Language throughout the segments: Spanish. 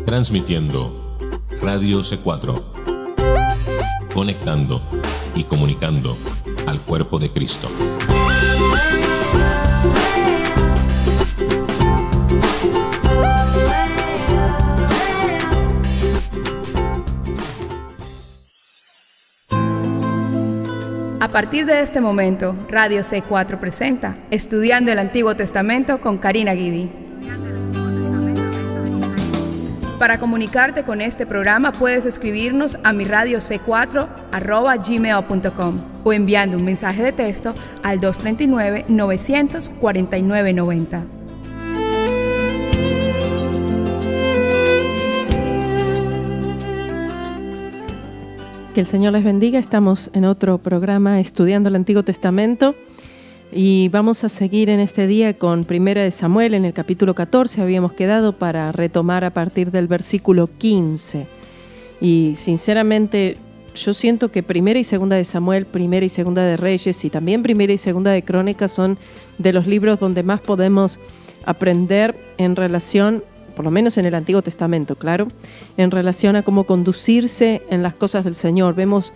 Transmitiendo Radio C4, conectando y comunicando al cuerpo de Cristo. A partir de este momento, Radio C4 presenta Estudiando el Antiguo Testamento con Karina Guidi. Para comunicarte con este programa puedes escribirnos a miradioc4@gmail.com o enviando un mensaje de texto al 239-949-90. Que el Señor les bendiga. Estamos en otro programa estudiando el Antiguo Testamento y vamos a seguir en este día con Primera de Samuel en el capítulo 14. Habíamos quedado para retomar a partir del versículo 15. Y sinceramente yo siento que Primera y Segunda de Samuel, Primera y Segunda de Reyes y también Primera y Segunda de Crónicas son de los libros donde más podemos aprender en relación, por lo menos en el Antiguo Testamento, claro, en relación a cómo conducirse en las cosas del Señor. Vemos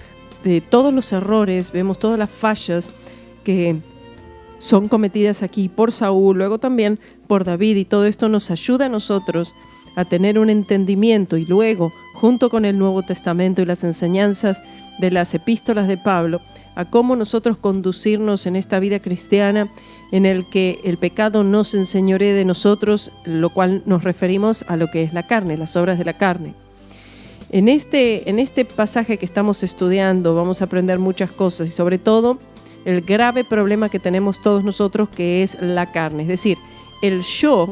todos los errores, vemos todas las fallas que son cometidas aquí por Saúl, luego también por David, y todo esto nos ayuda a nosotros a tener un entendimiento y luego, junto con el Nuevo Testamento y las enseñanzas de las epístolas de Pablo, a cómo nosotros conducirnos en esta vida cristiana en el que el pecado no se enseñoree de nosotros, lo cual nos referimos a lo que es la carne, las obras de la carne. En este pasaje que estamos estudiando vamos a aprender muchas cosas y sobre todo el grave problema que tenemos todos nosotros, que es la carne. Es decir, el yo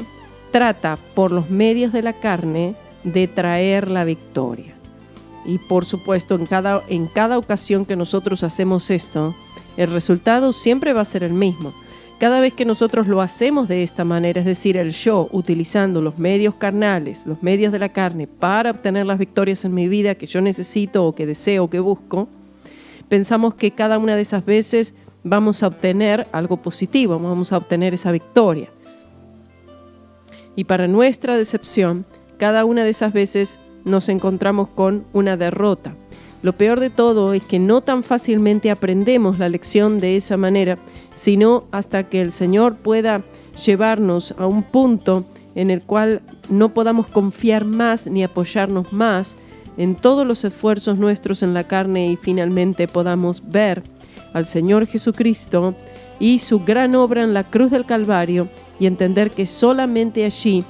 trata por los medios de la carne de traer la victoria. Y por supuesto, en cada ocasión que nosotros hacemos esto, el resultado siempre va a ser el mismo. Cada vez que nosotros lo hacemos de esta manera, es decir, el yo utilizando los medios carnales, los medios de la carne para obtener las victorias en mi vida que yo necesito o que deseo o que busco, pensamos que cada una de esas veces vamos a obtener algo positivo, vamos a obtener esa victoria. Y para nuestra decepción, cada una de esas veces nos encontramos con una derrota. Lo peor de todo es que no tan fácilmente aprendemos la lección de esa manera, sino hasta que el Señor pueda llevarnos a un punto en el cual no podamos confiar más ni apoyarnos más en todos los esfuerzos nuestros en la carne y finalmente podamos ver al Señor Jesucristo y su gran obra en la cruz del Calvario y entender que solamente allí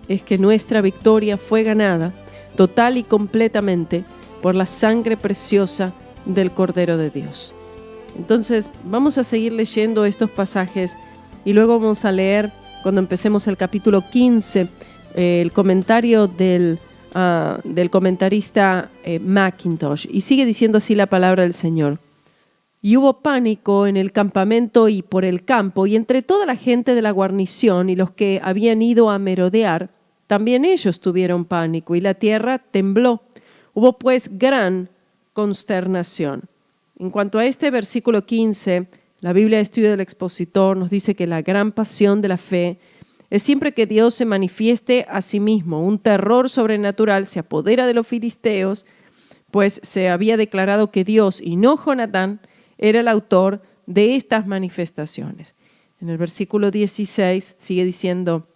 es que nuestra victoria fue ganada total y completamente por la sangre preciosa del Cordero de Dios. Entonces vamos a seguir leyendo estos pasajes y luego vamos a leer, cuando empecemos el capítulo 15, el comentario del comentarista Mackintosh, y sigue diciendo así la palabra del Señor. Y hubo pánico en el campamento y por el campo, y entre toda la gente de la guarnición y los que habían ido a merodear, también ellos tuvieron pánico, y la tierra tembló. Hubo pues gran consternación. En cuanto a este versículo 15, la Biblia de Estudio del Expositor nos dice que la gran pasión de la fe es siempre que Dios se manifieste a sí mismo. Un terror sobrenatural se apodera de los filisteos, pues se había declarado que Dios y no Jonatán era el autor de estas manifestaciones. En el versículo 16 sigue diciendo: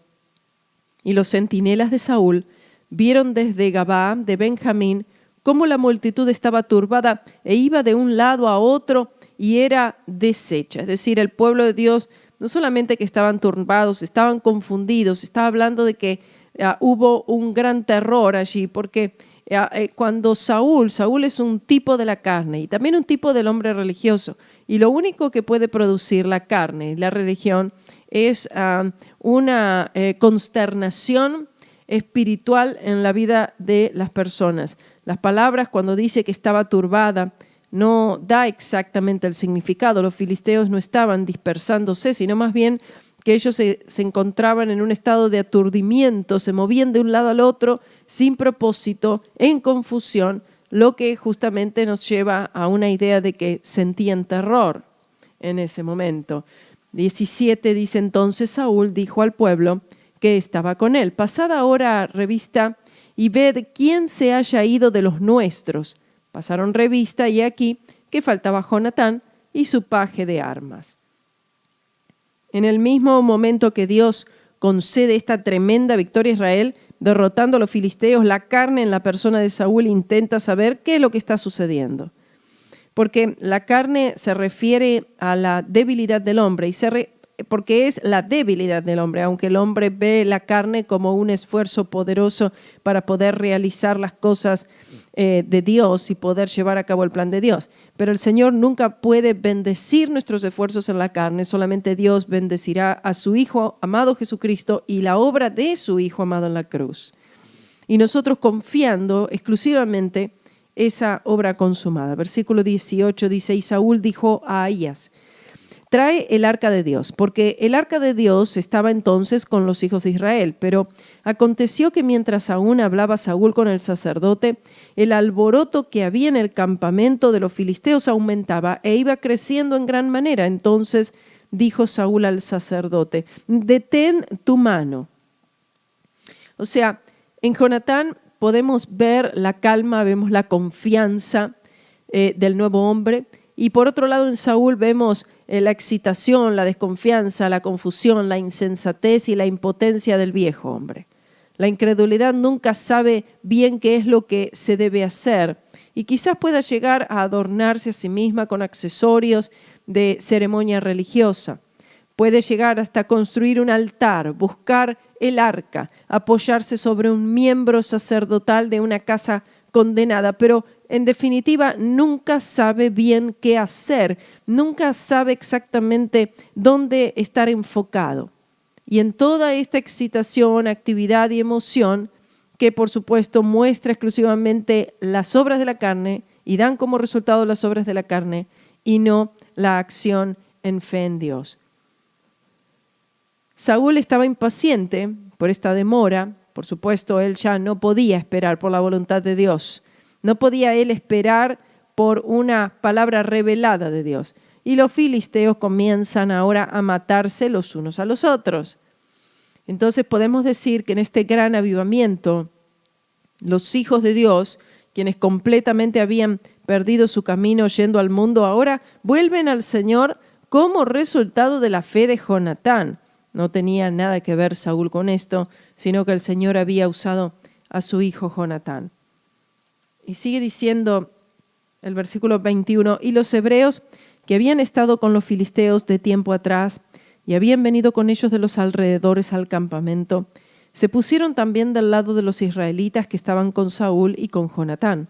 y los centinelas de Saúl vieron desde Gabaa de Benjamín cómo la multitud estaba turbada e iba de un lado a otro y era deshecha. Es decir, el pueblo de Dios no solamente que estaban turbados, estaban confundidos. Estaba hablando de que hubo un gran terror allí, porque cuando Saúl es un tipo de la carne y también un tipo del hombre religioso, y lo único que puede producir la carne y la religión es una consternación espiritual en la vida de las personas. Las palabras, cuando dice que estaba turbada, no da exactamente el significado. Los filisteos no estaban dispersándose, sino más bien que ellos se encontraban en un estado de aturdimiento, se movían de un lado al otro sin propósito, en confusión, lo que justamente nos lleva a una idea de que sentían terror en ese momento. 17 dice: entonces Saúl dijo al pueblo que estaba con él. Pasad ahora revista y ved quién se haya ido de los nuestros. Pasaron revista y aquí que faltaba Jonatán y su paje de armas. En el mismo momento que Dios concede esta tremenda victoria a Israel, derrotando a los filisteos, la carne en la persona de Saúl intenta saber qué es lo que está sucediendo. Porque la carne se refiere a la debilidad del hombre, porque es la debilidad del hombre, aunque el hombre ve la carne como un esfuerzo poderoso para poder realizar las cosas de Dios y poder llevar a cabo el plan de Dios. Pero el Señor nunca puede bendecir nuestros esfuerzos en la carne, solamente Dios bendecirá a su Hijo amado Jesucristo y la obra de su Hijo amado en la cruz. Y nosotros confiando exclusivamente esa obra consumada. Versículo 18 dice, y Saúl dijo a Ahías, trae el arca de Dios, porque el arca de Dios estaba entonces con los hijos de Israel. Pero aconteció que mientras aún hablaba Saúl con el sacerdote, el alboroto que había en el campamento de los filisteos aumentaba e iba creciendo en gran manera. Entonces dijo Saúl al sacerdote, detén tu mano. O sea, en Jonatán podemos ver la calma, vemos la confianza del nuevo hombre. Y por otro lado en Saúl vemos la excitación, la desconfianza, la confusión, la insensatez y la impotencia del viejo hombre. La incredulidad nunca sabe bien qué es lo que se debe hacer y quizás pueda llegar a adornarse a sí misma con accesorios de ceremonia religiosa. Puede llegar hasta construir un altar, buscar el arca, apoyarse sobre un miembro sacerdotal de una casa condenada, pero en definitiva nunca sabe bien qué hacer, nunca sabe exactamente dónde estar enfocado. Y en toda esta excitación, actividad y emoción, que por supuesto muestra exclusivamente las obras de la carne y dan como resultado las obras de la carne y no la acción en fe en Dios. Saúl estaba impaciente por esta demora. Por supuesto, él ya no podía esperar por la voluntad de Dios. No podía él esperar por una palabra revelada de Dios. Y los filisteos comienzan ahora a matarse los unos a los otros. Entonces podemos decir que en este gran avivamiento, los hijos de Dios, quienes completamente habían perdido su camino yendo al mundo, ahora vuelven al Señor como resultado de la fe de Jonatán. No tenía nada que ver Saúl con esto, sino que el Señor había usado a su hijo Jonatán. Y sigue diciendo el versículo 21, y los hebreos que habían estado con los filisteos de tiempo atrás y habían venido con ellos de los alrededores al campamento, se pusieron también del lado de los israelitas que estaban con Saúl y con Jonatán.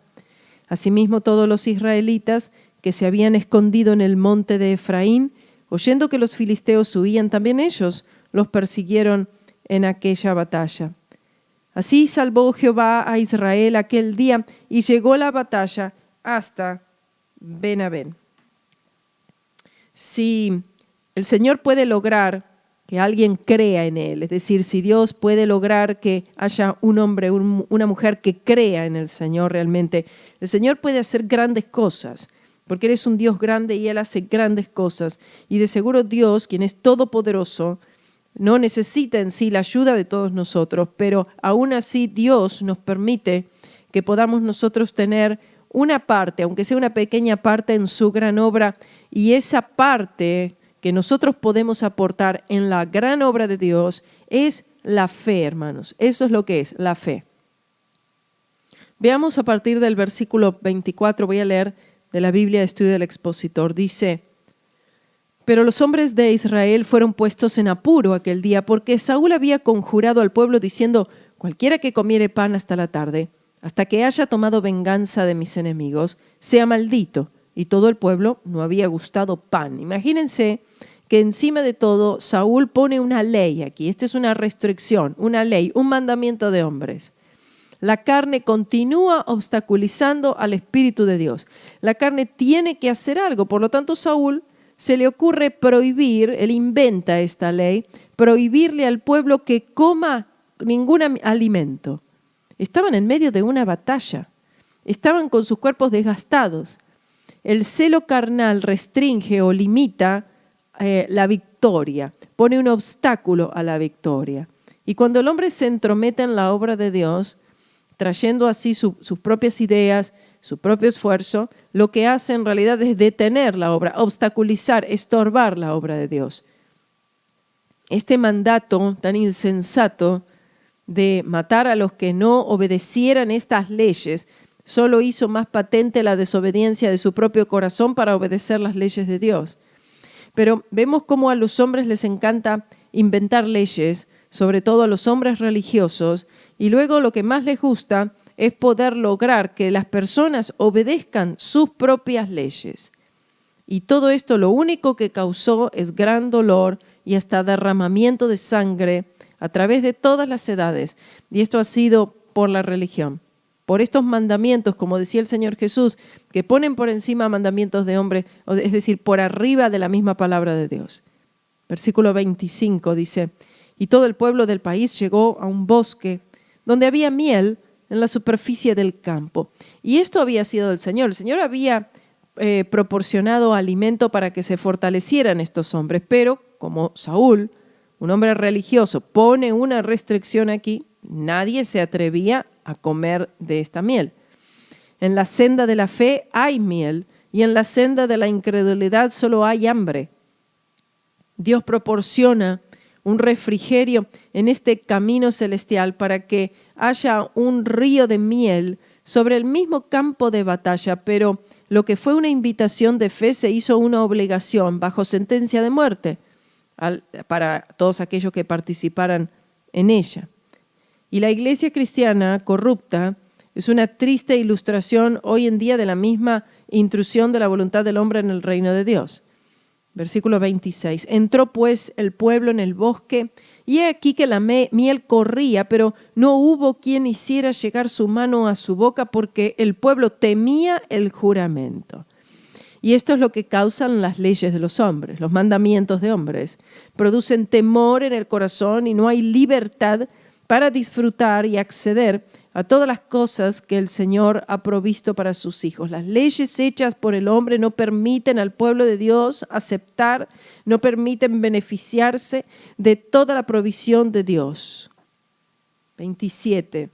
Asimismo, todos los israelitas que se habían escondido en el monte de Efraín, oyendo que los filisteos huían, también ellos los persiguieron en aquella batalla. Así salvó Jehová a Israel aquel día y llegó la batalla hasta Ben-Aben. Si el Señor puede lograr que alguien crea en Él, es decir, si Dios puede lograr que haya un hombre, una mujer que crea en el Señor realmente, el Señor puede hacer grandes cosas, porque Él es un Dios grande y Él hace grandes cosas. Y de seguro Dios, quien es todopoderoso, no necesita en sí la ayuda de todos nosotros, pero aún así Dios nos permite que podamos nosotros tener una parte, aunque sea una pequeña parte en su gran obra, y esa parte que nosotros podemos aportar en la gran obra de Dios es la fe, hermanos. Eso es lo que es la fe. Veamos a partir del versículo 24, voy a leer de la Biblia de Estudio del Expositor. Dice, pero los hombres de Israel fueron puestos en apuro aquel día, porque Saúl había conjurado al pueblo diciendo, cualquiera que comiere pan hasta la tarde, hasta que haya tomado venganza de mis enemigos, sea maldito. Y todo el pueblo no había gustado pan. Imagínense que encima de todo Saúl pone una ley aquí. Esta es una restricción, una ley, un mandamiento de hombres. La carne continúa obstaculizando al Espíritu de Dios. La carne tiene que hacer algo. Por lo tanto, Saúl se le ocurre prohibir, él inventa esta ley, prohibirle al pueblo que coma ningún alimento. Estaban en medio de una batalla. Estaban con sus cuerpos desgastados. El celo carnal restringe o limita la victoria, pone un obstáculo a la victoria. Y cuando el hombre se entromete en la obra de Dios, trayendo así sus propias ideas, su propio esfuerzo, lo que hace en realidad es detener la obra, obstaculizar, estorbar la obra de Dios. Este mandato tan insensato de matar a los que no obedecieran estas leyes solo hizo más patente la desobediencia de su propio corazón para obedecer las leyes de Dios. Pero vemos cómo a los hombres les encanta inventar leyes, sobre todo a los hombres religiosos, y luego lo que más les gusta es poder lograr que las personas obedezcan sus propias leyes. Y todo esto lo único que causó es gran dolor y hasta derramamiento de sangre a través de todas las edades. Y esto ha sido por la religión, por estos mandamientos, como decía el Señor Jesús, que ponen por encima mandamientos de hombres, es decir, por arriba de la misma palabra de Dios. Versículo 25 dice, y todo el pueblo del país llegó a un bosque donde había miel en la superficie del campo. Y esto había sido del Señor. El Señor había proporcionado alimento para que se fortalecieran estos hombres, pero como Saúl, un hombre religioso, pone una restricción aquí, nadie se atrevía a comer de esta miel. En la senda de la fe hay miel y en la senda de la incredulidad solo hay hambre. Dios proporciona un refrigerio en este camino celestial para que haya un río de miel sobre el mismo campo de batalla, pero lo que fue una invitación de fe se hizo una obligación bajo sentencia de muerte para todos aquellos que participaran en ella. Y la iglesia cristiana corrupta es una triste ilustración hoy en día de la misma intrusión de la voluntad del hombre en el reino de Dios. Versículo 26. Entró pues el pueblo en el bosque, y he aquí que la miel corría, pero no hubo quien hiciera llegar su mano a su boca, porque el pueblo temía el juramento. Y esto es lo que causan las leyes de los hombres, los mandamientos de hombres. Producen temor en el corazón y no hay libertad para disfrutar y acceder a todas las cosas que el Señor ha provisto para sus hijos. Las leyes hechas por el hombre no permiten al pueblo de Dios aceptar, no permiten beneficiarse de toda la provisión de Dios. 27.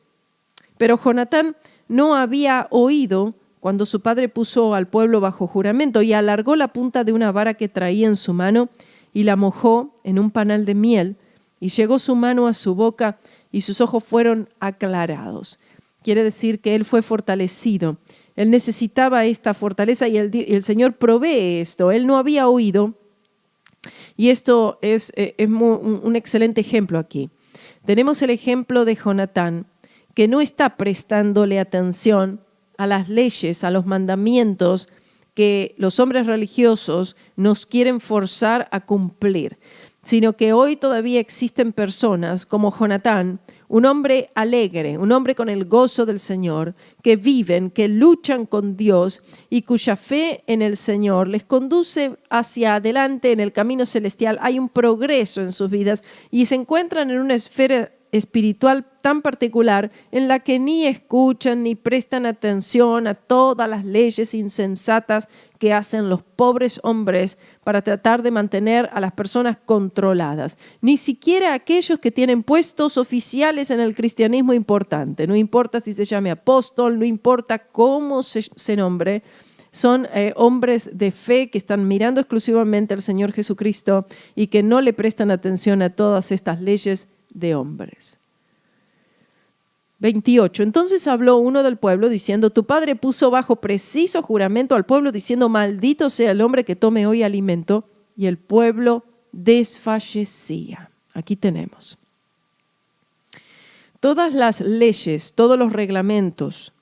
Pero Jonatán no había oído cuando su padre puso al pueblo bajo juramento y alargó la punta de una vara que traía en su mano y la mojó en un panal de miel y llegó su mano a su boca y sus ojos fueron aclarados. Quiere decir que él fue fortalecido. Él necesitaba esta fortaleza y el Señor provee esto. Él no había oído. Y esto es un excelente ejemplo aquí. Tenemos el ejemplo de Jonatán, que no está prestándole atención a las leyes, a los mandamientos que los hombres religiosos nos quieren forzar a cumplir, sino que hoy todavía existen personas como Jonatán, un hombre alegre, un hombre con el gozo del Señor, que viven, que luchan con Dios y cuya fe en el Señor les conduce hacia adelante en el camino celestial. Hay un progreso en sus vidas y se encuentran en una esfera espiritual tan particular en la que ni escuchan ni prestan atención a todas las leyes insensatas que hacen los pobres hombres para tratar de mantener a las personas controladas. Ni siquiera aquellos que tienen puestos oficiales en el cristianismo importante. No importa si se llame apóstol, no importa cómo se nombre. Son hombres de fe que están mirando exclusivamente al Señor Jesucristo y que no le prestan atención a todas estas leyes de hombres. 28. Entonces habló uno del pueblo diciendo, tu padre puso bajo preciso juramento al pueblo diciendo, maldito sea el hombre que tome hoy alimento, y el pueblo desfallecía. Aquí tenemos. Todas las leyes, todos los reglamentos,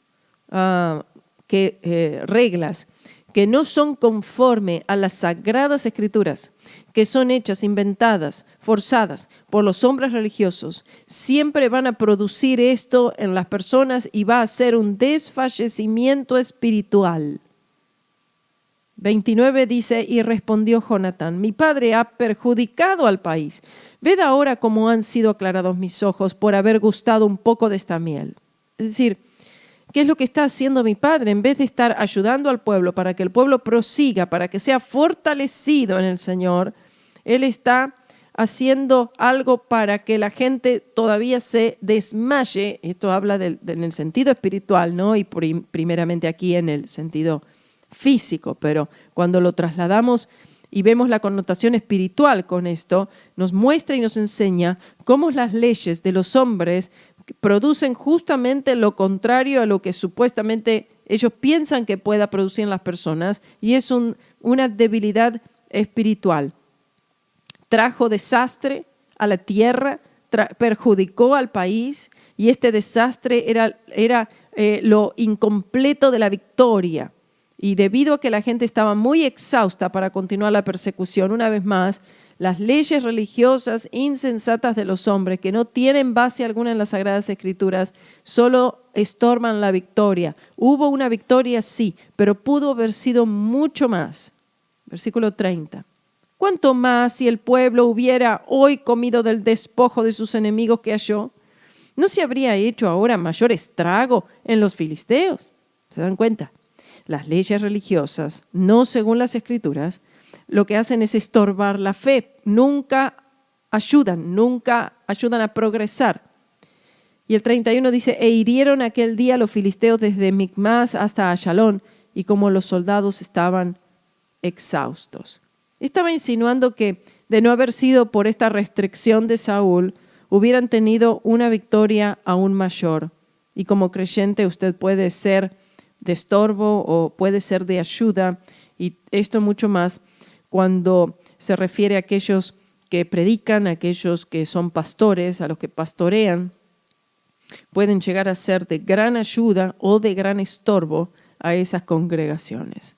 reglas que no son conforme a las sagradas escrituras, que son hechas, inventadas, forzadas por los hombres religiosos, siempre van a producir esto en las personas y va a ser un desfallecimiento espiritual. 29 dice, y respondió Jonatán, mi padre ha perjudicado al país. Ved ahora cómo han sido aclarados mis ojos por haber gustado un poco de esta miel. Es decir, ¿qué es lo que está haciendo mi padre? En vez de estar ayudando al pueblo para que el pueblo prosiga, para que sea fortalecido en el Señor, él está haciendo algo para que la gente todavía se desmaye. Esto habla en el sentido espiritual, ¿no? Y primeramente aquí en el sentido físico, pero cuando lo trasladamos y vemos la connotación espiritual con esto, nos muestra y nos enseña cómo las leyes de los hombres producen justamente lo contrario a lo que supuestamente ellos piensan que pueda producir en las personas, y es una debilidad espiritual. Trajo desastre a la tierra, perjudicó al país, y este desastre era lo incompleto de la victoria. Y debido a que la gente estaba muy exhausta para continuar la persecución, una vez más, las leyes religiosas insensatas de los hombres, que no tienen base alguna en las Sagradas Escrituras, solo estorban la victoria. Hubo una victoria, sí, pero pudo haber sido mucho más. Versículo 30. ¿Cuánto más si el pueblo hubiera hoy comido del despojo de sus enemigos que halló? ¿No se habría hecho ahora mayor estrago en los filisteos? ¿Se dan cuenta? Las leyes religiosas, no según las Escrituras, lo que hacen es estorbar la fe. Nunca ayudan a progresar. Y el 31 dice, e hirieron aquel día los filisteos desde Micmas hasta Ayalón, y como los soldados estaban exhaustos. Estaba insinuando que, de no haber sido por esta restricción de Saúl, hubieran tenido una victoria aún mayor. Y como creyente usted puede ser de estorbo o puede ser de ayuda, y esto mucho más cuando se refiere a aquellos que predican, a aquellos que son pastores, a los que pastorean, pueden llegar a ser de gran ayuda o de gran estorbo a esas congregaciones.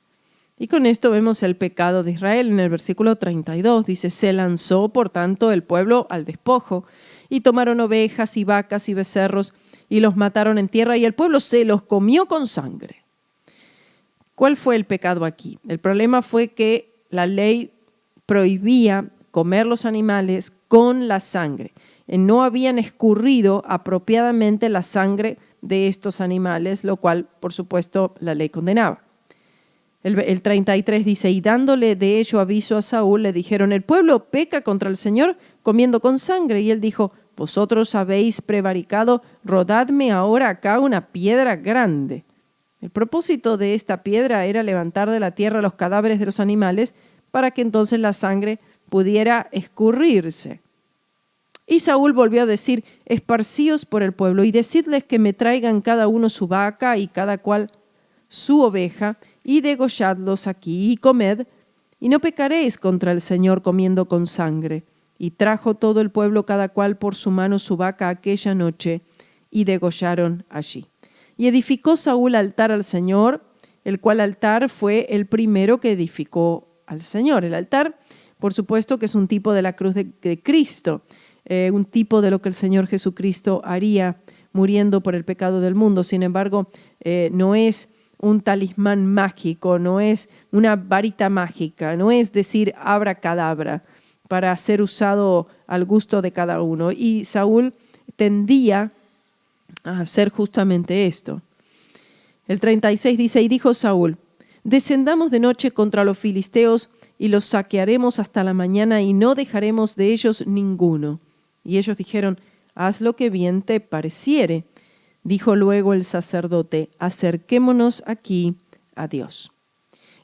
Y con esto vemos el pecado de Israel. En el versículo 32 dice, se lanzó por tanto el pueblo al despojo, y tomaron ovejas y vacas y becerros, y los mataron en tierra, y el pueblo se los comió con sangre. ¿Cuál fue el pecado aquí? El problema fue que la ley prohibía comer los animales con la sangre. No habían escurrido apropiadamente la sangre de estos animales, lo cual, por supuesto, la ley condenaba. El 33 dice, y dándole de ello aviso a Saúl, le dijeron, el pueblo peca contra el Señor comiendo con sangre. Y él dijo, vosotros habéis prevaricado, rodadme ahora acá una piedra grande. El propósito de esta piedra era levantar de la tierra los cadáveres de los animales para que entonces la sangre pudiera escurrirse. Y Saúl volvió a decir, esparcíos por el pueblo y decidles que me traigan cada uno su vaca y cada cual su oveja, y degolladlos aquí y comed, y no pecaréis contra el Señor comiendo con sangre. Y trajo todo el pueblo cada cual por su mano su vaca aquella noche, y degollaron allí. Y edificó Saúl altar al Señor, el cual altar fue el primero que edificó al Señor. El altar, por supuesto, que es un tipo de la cruz de Cristo, un tipo de lo que el Señor Jesucristo haría muriendo por el pecado del mundo. Sin embargo, no es un talismán mágico, no es una varita mágica, no es decir abracadabra para ser usado al gusto de cada uno. Y Saúl tendía a hacer justamente esto. El 36 dice, y dijo Saúl, descendamos de noche contra los filisteos y los saquearemos hasta la mañana y no dejaremos de ellos ninguno. Y ellos dijeron, haz lo que bien te pareciere. Dijo luego el sacerdote, acerquémonos aquí a Dios.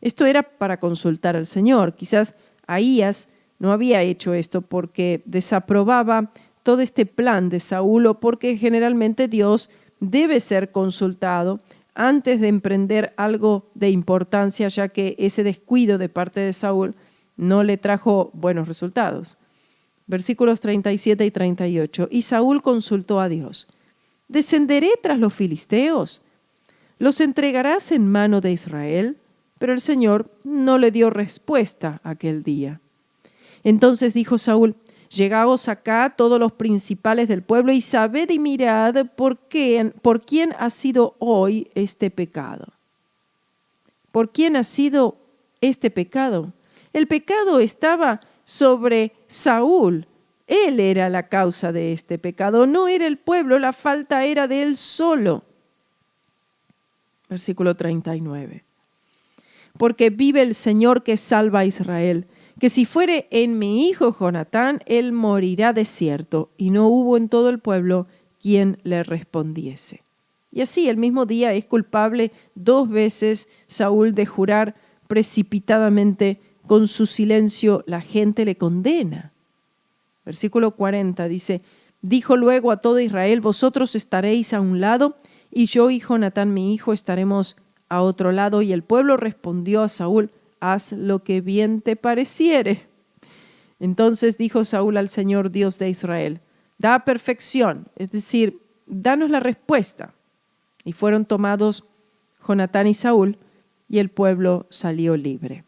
Esto era para consultar al Señor. Quizás Ahías no había hecho esto porque desaprobaba todo este plan de Saúl, o porque generalmente Dios debe ser consultado antes de emprender algo de importancia, ya que ese descuido de parte de Saúl no le trajo buenos resultados. Versículos 37 y 38. Y Saúl consultó a Dios. ¿Descenderé tras los filisteos? ¿Los entregarás en mano de Israel? Pero el Señor no le dio respuesta aquel día. Entonces dijo Saúl, llegaos acá todos los principales del pueblo y sabed y mirad por quién ha sido hoy este pecado. ¿Por quién ha sido este pecado? El pecado estaba sobre Saúl. Él era la causa de este pecado, no era el pueblo, la falta era de él solo. Versículo 39. Porque vive el Señor que salva a Israel, que si fuere en mi hijo Jonatán, él morirá de cierto. Y no hubo en todo el pueblo quien le respondiese. Y así, el mismo día es culpable 2 veces Saúl de jurar precipitadamente. Con su silencio la gente le condena. Versículo 40 dice, dijo luego a todo Israel, vosotros estaréis a un lado, y yo y Jonatán mi hijo estaremos a otro lado. Y el pueblo respondió a Saúl, haz lo que bien te pareciere. Entonces dijo Saúl al Señor Dios de Israel, da perfección, es decir, danos la respuesta. Y fueron tomados Jonatán y Saúl, y el pueblo salió libre.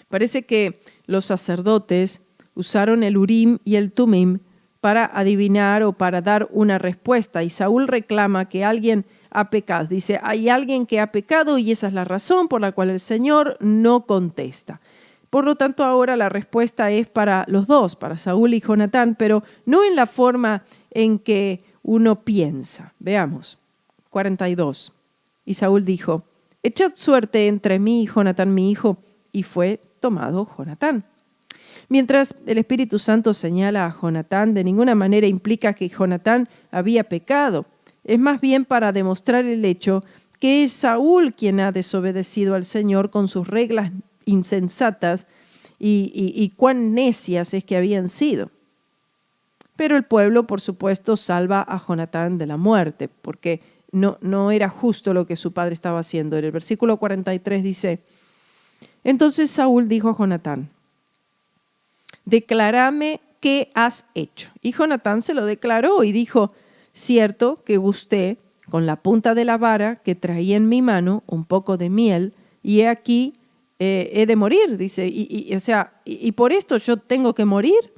Parece que los sacerdotes usaron el Urim y el Tumim para adivinar o para dar una respuesta. Y Saúl reclama que alguien ha pecado. Dice, hay alguien que ha pecado y esa es la razón por la cual el Señor no contesta. Por lo tanto, ahora la respuesta es para los dos, para Saúl y Jonatán, pero no en la forma en que uno piensa. Veamos, 42. Y Saúl dijo, echad suerte entre mí y Jonatán mi hijo, y fue tomado Jonatán. Mientras el Espíritu Santo señala a Jonatán, de ninguna manera implica que Jonatán había pecado. Es más bien para demostrar el hecho que es Saúl quien ha desobedecido al Señor con sus reglas insensatas y cuán necias es que habían sido. Pero el pueblo, por supuesto, salva a Jonatán de la muerte, porque no era justo lo que su padre estaba haciendo. En el versículo 43 dice, entonces Saúl dijo a Jonatán, declárame qué has hecho. Y Jonatán se lo declaró y dijo, cierto que gusté con la punta de la vara que traía en mi mano un poco de miel, y he aquí, he de morir, dice, y por esto yo tengo que morir.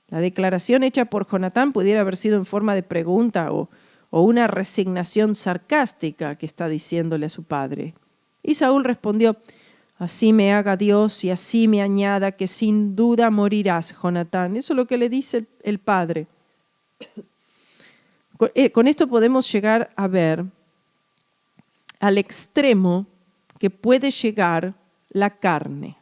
La declaración hecha por Jonatán pudiera haber sido en forma de pregunta o una resignación sarcástica que está diciéndole a su padre. Y Saúl respondió, así me haga Dios y así me añada que sin duda morirás, Jonatán. Eso es lo que le dice el padre. Con esto podemos llegar a ver al extremo que puede llegar la carne.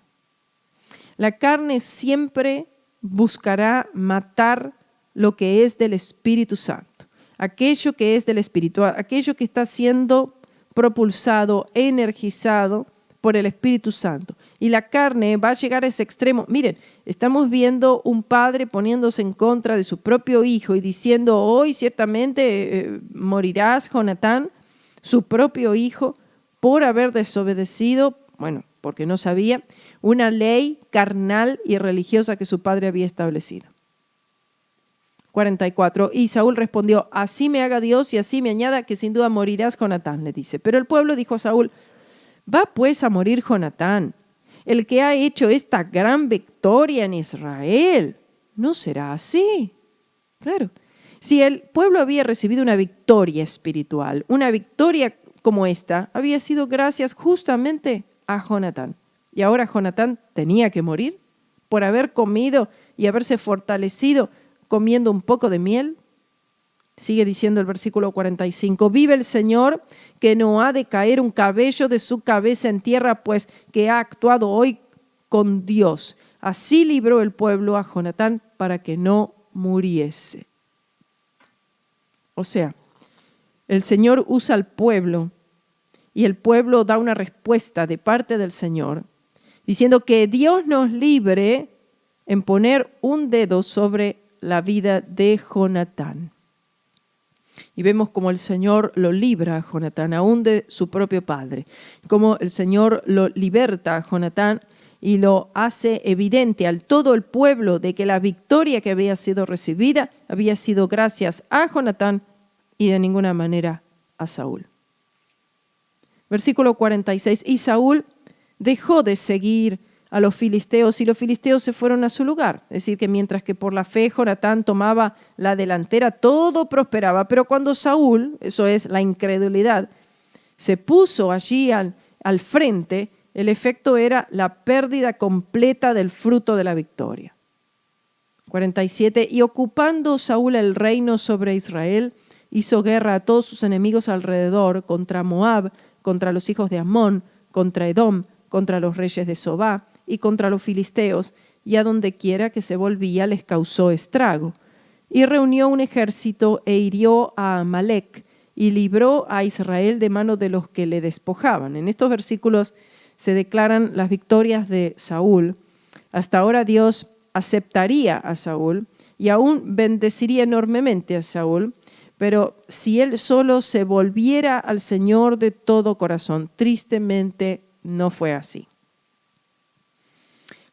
La carne siempre buscará matar lo que es del Espíritu Santo, aquello que es del Espíritu, aquello que está siendo propulsado, energizado por el Espíritu Santo. Y la carne va a llegar a ese extremo. Miren, estamos viendo un padre poniéndose en contra de su propio hijo y diciendo, hoy ciertamente morirás, Jonatán, su propio hijo, por haber desobedecido, bueno, porque no sabía, una ley carnal y religiosa que su padre había establecido. 44. Y Saúl respondió, así me haga Dios y así me añada que sin duda morirás, Jonatán, le dice. Pero el pueblo dijo a Saúl, va pues a morir Jonatán, el que ha hecho esta gran victoria en Israel. No será así. Claro, si el pueblo había recibido una victoria espiritual, una victoria como esta, había sido gracias justamente a Jonatán. Y ahora Jonatán tenía que morir por haber comido y haberse fortalecido comiendo un poco de miel. Sigue diciendo el versículo 45, vive el Señor, que no ha de caer un cabello de su cabeza en tierra, pues que ha actuado hoy con Dios. Así libró el pueblo a Jonatán para que no muriese. O sea, el Señor usa al pueblo y el pueblo da una respuesta de parte del Señor, diciendo que Dios nos libre en poner un dedo sobre la vida de Jonatán. Y vemos cómo el Señor lo libra a Jonatán, aún de su propio padre. Cómo el Señor lo liberta a Jonatán y lo hace evidente al todo el pueblo de que la victoria que había sido recibida había sido gracias a Jonatán y de ninguna manera a Saúl. Versículo 46. Y Saúl dejó de seguir a los filisteos y los filisteos se fueron a su lugar. Es decir, que mientras que por la fe Jonatán tomaba la delantera, todo prosperaba. Pero cuando Saúl, eso es la incredulidad, se puso allí al frente, el efecto era la pérdida completa del fruto de la victoria. 47. Y ocupando Saúl el reino sobre Israel, hizo guerra a todos sus enemigos alrededor, contra Moab, contra los hijos de Amón, contra Edom, contra los reyes de Sobá, y contra los filisteos, y a donde quiera que se volvía les causó estrago. Y reunió un ejército e hirió a Amalec, y libró a Israel de mano de los que le despojaban. En estos versículos se declaran las victorias de Saúl. Hasta ahora Dios aceptaría a Saúl y aún bendeciría enormemente a Saúl, pero si él solo se volviera al Señor de todo corazón, tristemente no fue así.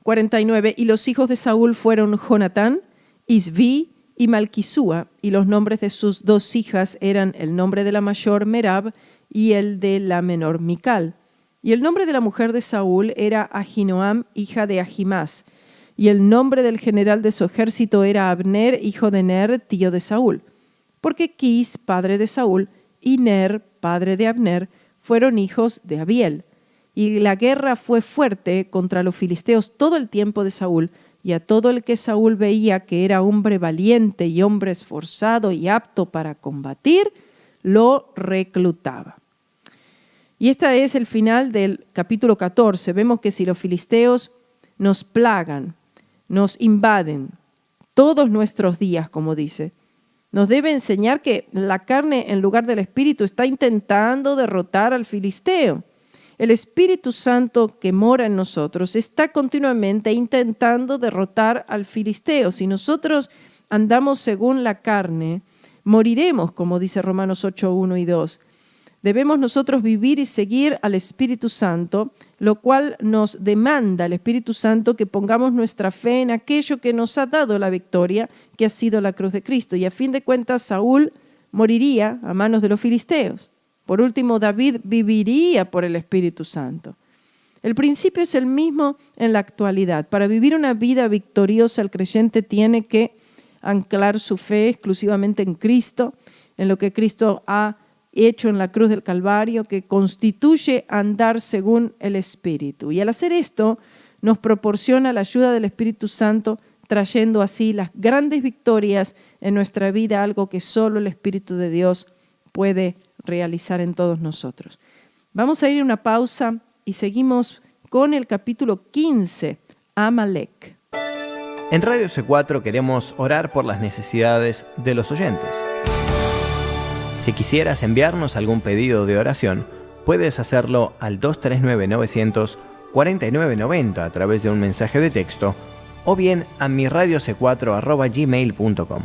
49. Y los hijos de Saúl fueron Jonatán, Isví y Malquisúa, y los nombres de sus dos hijas eran el nombre de la mayor Merab y el de la menor Mical. Y el nombre de la mujer de Saúl era Ahinoam, hija de Ahimás, y el nombre del general de su ejército era Abner, hijo de Ner, tío de Saúl. Porque Quis, padre de Saúl, y Ner, padre de Abner, fueron hijos de Abiel. Y la guerra fue fuerte contra los filisteos todo el tiempo de Saúl, y a todo el que Saúl veía que era hombre valiente y hombre esforzado y apto para combatir, lo reclutaba. Y este es el final del capítulo 14. Vemos que si los filisteos nos plagan, nos invaden todos nuestros días, como dice, nos debe enseñar que la carne en lugar del espíritu está intentando derrotar al filisteo. El Espíritu Santo que mora en nosotros está continuamente intentando derrotar al filisteo. Si nosotros andamos según la carne, moriremos, como dice Romanos 8, 1 y 2. Debemos nosotros vivir y seguir al Espíritu Santo, lo cual nos demanda el Espíritu Santo que pongamos nuestra fe en aquello que nos ha dado la victoria, que ha sido la cruz de Cristo. Y a fin de cuentas, Saúl moriría a manos de los filisteos. Por último, David viviría por el Espíritu Santo. El principio es el mismo en la actualidad. Para vivir una vida victoriosa, el creyente tiene que anclar su fe exclusivamente en Cristo, en lo que Cristo ha hecho en la cruz del Calvario, que constituye andar según el Espíritu. Y al hacer esto, nos proporciona la ayuda del Espíritu Santo, trayendo así las grandes victorias en nuestra vida, algo que solo el Espíritu de Dios puede realizar en todos nosotros. Vamos a ir a una pausa y seguimos con el capítulo 15, Amalec. En Radio C4 queremos orar por las necesidades de los oyentes. Si quisieras enviarnos algún pedido de oración, puedes hacerlo al 239-900-4990 a través de un mensaje de texto o bien a miradiocc4@gmail.com.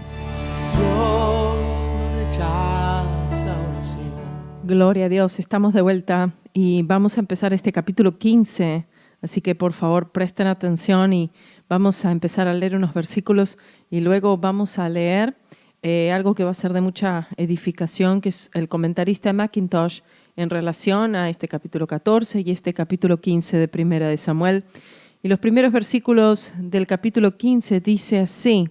Gloria a Dios, estamos de vuelta y vamos a empezar este capítulo 15, así que por favor presten atención y vamos a empezar a leer unos versículos y luego vamos a leer algo que va a ser de mucha edificación, que es el comentarista McIntosh en relación a este capítulo 14 y este capítulo 15 de Primera de Samuel. Y los primeros versículos del capítulo 15 dice así: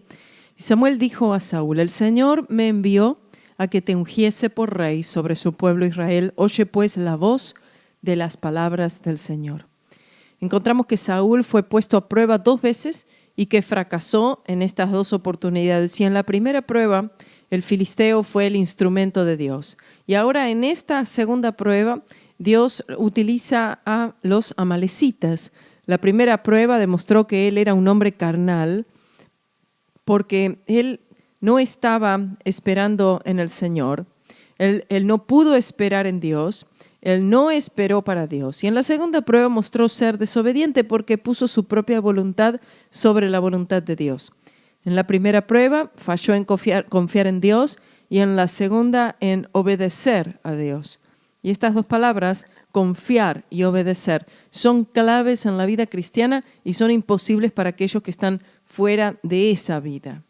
Samuel dijo a Saúl, el Señor me envió a que te ungiese por rey sobre su pueblo Israel. Oye pues la voz de las palabras del Señor. Encontramos que Saúl fue puesto a prueba 2 veces y que fracasó en estas 2 oportunidades. Y en la primera prueba, el filisteo fue el instrumento de Dios. Y ahora en esta segunda prueba, Dios utiliza a los amalecitas. La primera prueba demostró que él era un hombre carnal porque él no estaba esperando en el Señor, él no pudo esperar en Dios, él no esperó para Dios. Y en la segunda prueba mostró ser desobediente porque puso su propia voluntad sobre la voluntad de Dios. En la primera prueba falló en confiar en Dios y en la segunda en obedecer a Dios. Y estas 2 palabras, confiar y obedecer, son claves en la vida cristiana y son imposibles para aquellos que están fuera de esa vida.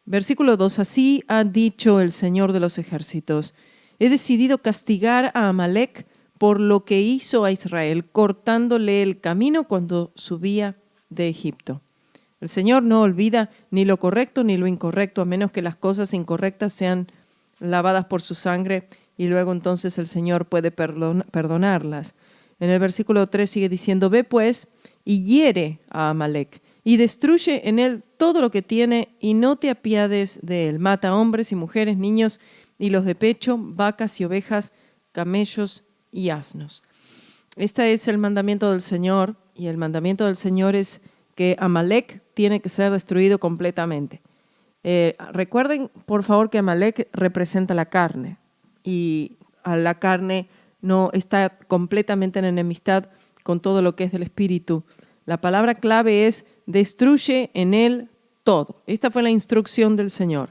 Versículo 2, así ha dicho el Señor de los ejércitos, he decidido castigar a Amalec por lo que hizo a Israel, cortándole el camino cuando subía de Egipto. El Señor no olvida ni lo correcto ni lo incorrecto, a menos que las cosas incorrectas sean lavadas por su sangre y luego entonces el Señor puede perdonarlas. En el versículo 3 sigue diciendo, ve pues y hiere a Amalec y destruye en él todo lo que tiene y no te apiades de él. Mata hombres y mujeres, niños y los de pecho, vacas y ovejas, camellos y asnos. Este es el mandamiento del Señor y el mandamiento del Señor es que Amalek tiene que ser destruido completamente. Recuerden, por favor, que Amalek representa la carne y a la carne no está completamente en enemistad con todo lo que es del espíritu. La palabra clave es destruye en él todo. Esta fue la instrucción del Señor.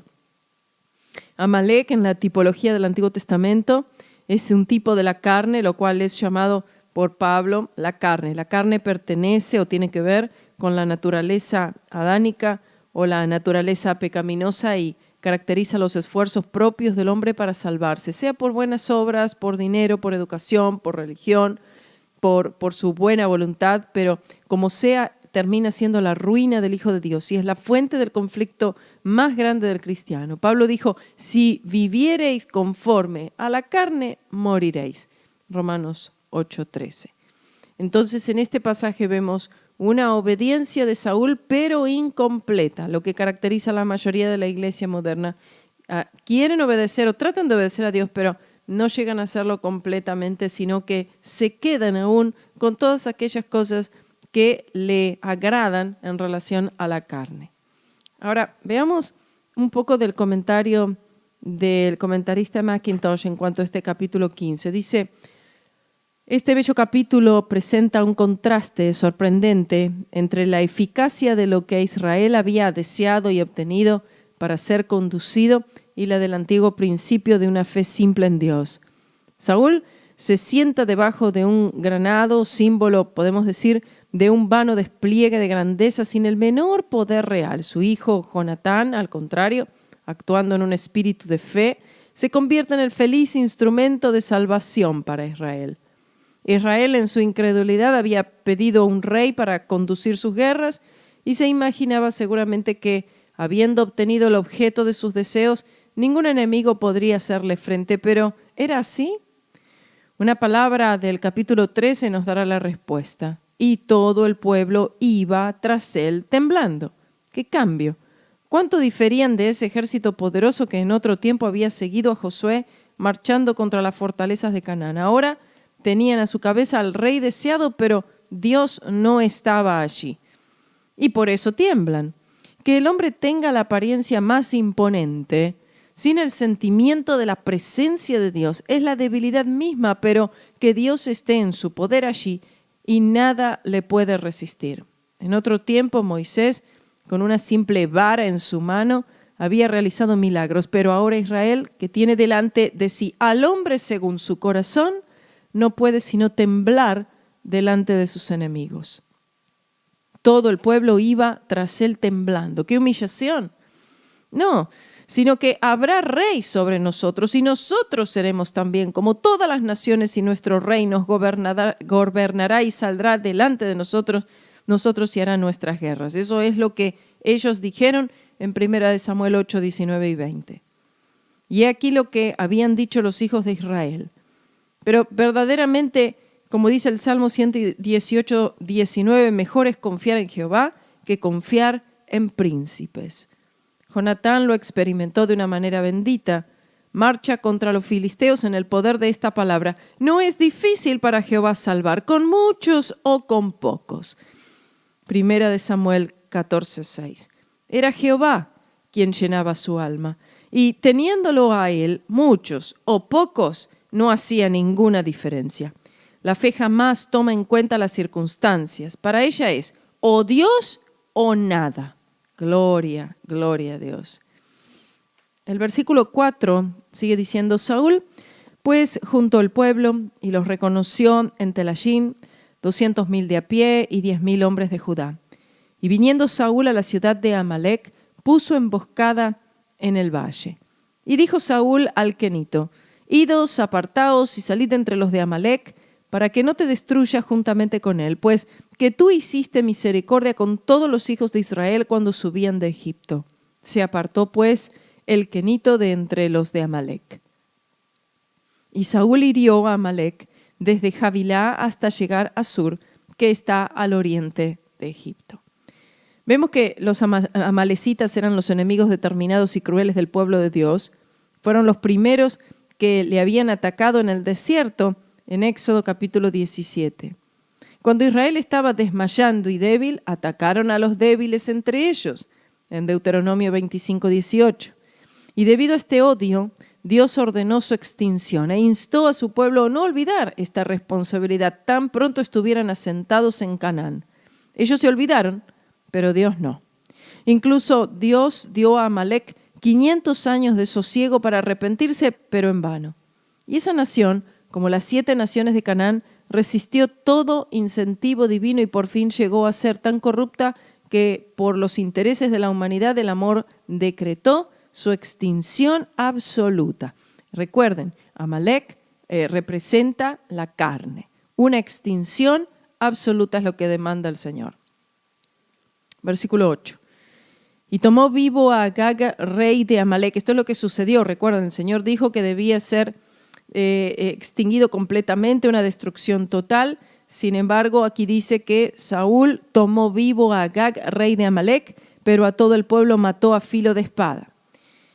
Amalek, en la tipología del Antiguo Testamento, es un tipo de la carne, lo cual es llamado por Pablo la carne. La carne pertenece o tiene que ver con la naturaleza adánica o la naturaleza pecaminosa y caracteriza los esfuerzos propios del hombre para salvarse, sea por buenas obras, por dinero, por educación, por religión, por su buena voluntad, pero como sea, termina siendo la ruina del Hijo de Dios y es la fuente del conflicto más grande del cristiano. Pablo dijo, si viviereis conforme a la carne, moriréis. Romanos 8:13. Entonces, en este pasaje vemos una obediencia de Saúl, pero incompleta, lo que caracteriza a la mayoría de la iglesia moderna. Quieren obedecer o tratan de obedecer a Dios, pero no llegan a hacerlo completamente, sino que se quedan aún con todas aquellas cosas que le agradan en relación a la carne. Ahora, veamos un poco del comentario del comentarista McIntosh en cuanto a este capítulo 15. Dice, este bello capítulo presenta un contraste sorprendente entre la eficacia de lo que Israel había deseado y obtenido para ser conducido y la del antiguo principio de una fe simple en Dios. Saúl se sienta debajo de un granado, símbolo, podemos decir, de un vano despliegue de grandeza sin el menor poder real. Su hijo Jonatán, al contrario, actuando en un espíritu de fe, se convierte en el feliz instrumento de salvación para Israel. Israel en su incredulidad había pedido un rey para conducir sus guerras y se imaginaba seguramente que, habiendo obtenido el objeto de sus deseos, ningún enemigo podría hacerle frente. Pero, ¿era así? Una palabra del capítulo 13 nos dará la respuesta. Y todo el pueblo iba tras él temblando. ¡Qué cambio! ¿Cuánto diferían de ese ejército poderoso que en otro tiempo había seguido a Josué marchando contra las fortalezas de Canaán? Ahora tenían a su cabeza al rey deseado, pero Dios no estaba allí. Y por eso tiemblan. Que el hombre tenga la apariencia más imponente, sin el sentimiento de la presencia de Dios, es la debilidad misma, pero que Dios esté en su poder allí y nada le puede resistir. En otro tiempo, Moisés, con una simple vara en su mano, había realizado milagros, pero ahora Israel, que tiene delante de sí al hombre según su corazón, no puede sino temblar delante de sus enemigos. Todo el pueblo iba tras él temblando. ¡Qué humillación! No, sino que habrá rey sobre nosotros y nosotros seremos también como todas las naciones y nuestro rey nos gobernará y saldrá delante de nosotros y hará nuestras guerras. Eso es lo que ellos dijeron en 1 Samuel 8, 19 y 20. Y aquí lo que habían dicho los hijos de Israel. Pero verdaderamente, como dice el Salmo 118, 19, mejor es confiar en Jehová que confiar en príncipes. Jonatán lo experimentó de una manera bendita. Marcha contra los filisteos en el poder de esta palabra. No es difícil para Jehová salvar, con muchos o con pocos. 1 Samuel 14, 6. Era Jehová quien llenaba su alma. Y teniéndolo a él, muchos o pocos, no hacía ninguna diferencia. La fe jamás toma en cuenta las circunstancias. Para ella es o Dios o nada. Gloria, gloria a Dios. El versículo 4 sigue diciendo, Saúl, pues junto al pueblo y los reconoció en Telayín, 200,000 de a pie y 10,000 hombres de Judá. Y viniendo Saúl a la ciudad de Amalec, puso emboscada en el valle. Y dijo Saúl al kenito, idos, apartaos y salid entre los de Amalec, para que no te destruya juntamente con él, pues que tú hiciste misericordia con todos los hijos de Israel cuando subían de Egipto. Se apartó, pues, el kenito de entre los de Amalec. Y Saúl hirió a Amalec desde Javilá hasta llegar a Sur, que está al oriente de Egipto. Vemos que los amalecitas eran los enemigos determinados y crueles del pueblo de Dios. Fueron los primeros que le habían atacado en el desierto, en Éxodo capítulo 17. Cuando Israel estaba desmayando y débil, atacaron a los débiles entre ellos, en Deuteronomio 25:18. Y debido a este odio, Dios ordenó su extinción e instó a su pueblo a no olvidar esta responsabilidad tan pronto estuvieran asentados en Canaán. Ellos se olvidaron, pero Dios no. Incluso Dios dio a Amalek 500 años de sosiego para arrepentirse, pero en vano. Y esa nación, como las 7 naciones de Canaán, resistió todo incentivo divino y por fin llegó a ser tan corrupta que por los intereses de la humanidad el amor decretó su extinción absoluta. Recuerden, Amalek representa la carne. Una extinción absoluta es lo que demanda el Señor. Versículo 8. Y tomó vivo a Agag, rey de Amalek. Esto es lo que sucedió. Recuerden, el Señor dijo que debía ser extinguido completamente, una destrucción total. Sin embargo, aquí dice que Saúl tomó vivo a Agag, rey de Amalek, pero a todo el pueblo mató a filo de espada.